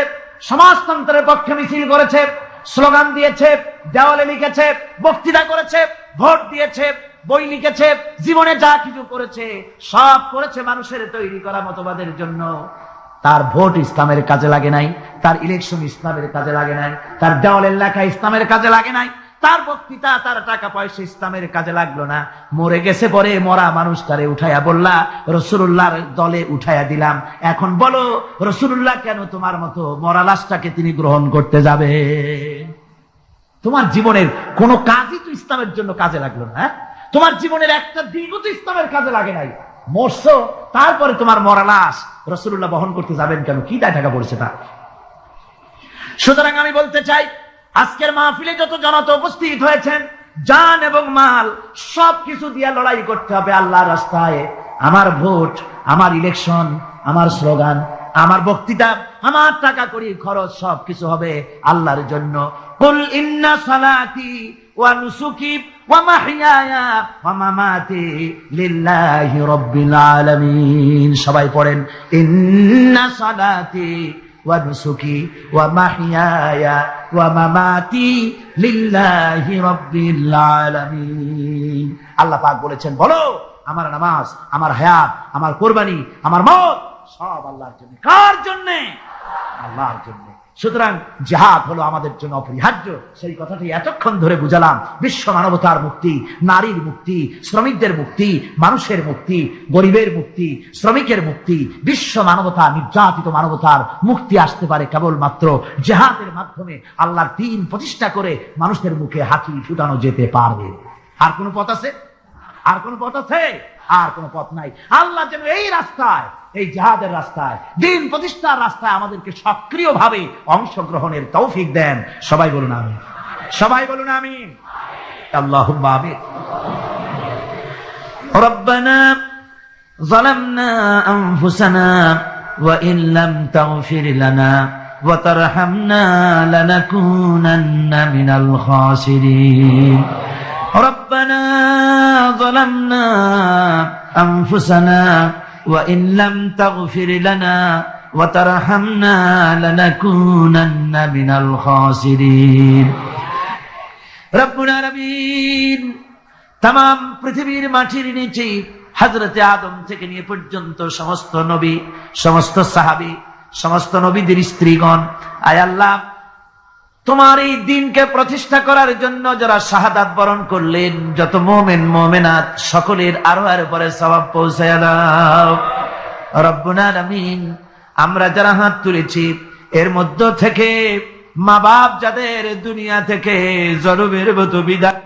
[SPEAKER 1] সমাজতন্ত্রের পক্ষে মিছিল করেছে, স্লোগান দিয়েছে, দেওয়ালে লিখেছে, বক্তৃতা করেছে, ভোট দিয়েছে, বই লিখেছে, জীবনে যা কিছু করেছে সব করেছে মানুষের তৈরি করা মতবাদের জন্য। তার ভোট ইসলামের কাজে লাগে নাই, তার ইলেকশন ইসলামের কাজে লাগে নাই, তার দেওয়ালের লেখা ইসলামের কাজে লাগে নাই, তার বক্তৃতা, তার টাকা পয়সা ইসলামের কাজে লাগলো না। মরে গেছে, পরে মরা মানুষ তারে উঠাইয়া বললা রাসূলুল্লাহর দলে উঠাইয়া দিলাম। এখন বলো রাসূলুল্লাহ কেন তোমার মতো মরা লাশটাকে তিনি গ্রহণ করতে যাবে? তোমার জীবনের কোন কাজই তো ইসলামের জন্য কাজে লাগলো না। তোমার জীবনের একটা দিনও তো ইসলামের কাজে লাগে নাই। মরছো, তারপরে তোমার মরা লাশ রাসূলুল্লাহ বহন করতে যাবেন কেন? কি দায় টাকা পড়েছে তা? সুতরাং আমি বলতে চাই, আজকের মাহফিলে যত জনতা উপস্থিত হয়েছেন, জান এবং মাল সবকিছু দিয়ে লড়াই করতে হবে আল্লাহর রাস্তায়। আমার ভোট, আমার ইলেকশন, আমার স্লোগান, আমার বক্তৃতা, আমার টাকা কড়ি খরচ সবকিছু হবে আল্লাহর জন্য। কুল ইন্না সালাতি ওয়া নুসুকি ওয়া মাহইয়ায়া ওয়া মামাতি লিল্লাহি রাব্বিল আলামিন। সবাই পড়েন, ইন্না সালাতি ওয়া নুসুকি ওয়া মাহইয়ায়া ওয়া মামাতি লিল্লাহি রাব্বিল আলামিন। আল্লাহ পাক বলেছেন, বলো আমার নামাজ, আমার হায়াত, আমার কুরবানি, আমার মত সব আল্লাহর জন্য। কার জন্য? আল্লাহর জন্য। সুতরাং জিহাদ হলো আমাদের জন্য অপরিহার্য। সেই কথাটি এতক্ষণ ধরে বুঝালাম। বিশ্ব মানবতার মুক্তি, নারীর মুক্তি, শ্রমিকদের মুক্তি, মানুষের মুক্তি, গরিবের মুক্তি, শ্রমিকের মুক্তি, বিশ্ব মানবতা, নির্যাতিত মানবতার মুক্তি আসতে পারে কেবলমাত্র জিহাদের মাধ্যমে। আল্লাহর দ্বীন প্রতিষ্ঠা করে মানুষের মুখে হাসি ফুটানো যেতে পারবে। আর কোন পথ আছে? আর কোন পথ আছে? আর কোন পথ নাই। আল্লাহ যেন এই রাস্তায়, এই জিহাদের রাস্তায়, দ্বীন প্রতিষ্ঠার রাস্তায় আমাদেরকে সক্রিয়ভাবে অংশগ্রহণের তৌফিক দেন। সবাই বলুন আমিন। সবাই বলুন আমিন। আল্লাহুম্মা আমিন। রব্বানা যালামনা আনফুসানা ওয়া ইন লাম তাগফির লানা ওয়া তারহামনা লানাকুনান্না মিনাল খাসিরিন। ربنا ظلمنا أنفسنا وإن لم تغفر لنا وترحمنا لنكونن من الخاسرين। ربنا العالمين तमाम পৃথিবীর মাটির নিচে হযরতে আদম থেকে নিয়ে পর্যন্ত সমস্ত নবী, সমস্ত সাহাবী, সমস্ত নবীদের স্ত্রীগণ, আয় আল্লাহ তোমার এই দ্বীনকে প্রতিষ্ঠা করার জন্য যারা শাহাদাত বরণ করলেন, যত মুমিন মুমিনাত সকলের আরোহের উপরে সওয়াব পৌঁছায় দাও রব্বুল আলামিন। আমরা যারা হাত তুলেছি এর মধ্য থেকে মা বাপ যাদের দুনিয়া থেকে জরুবের মতো বিদায়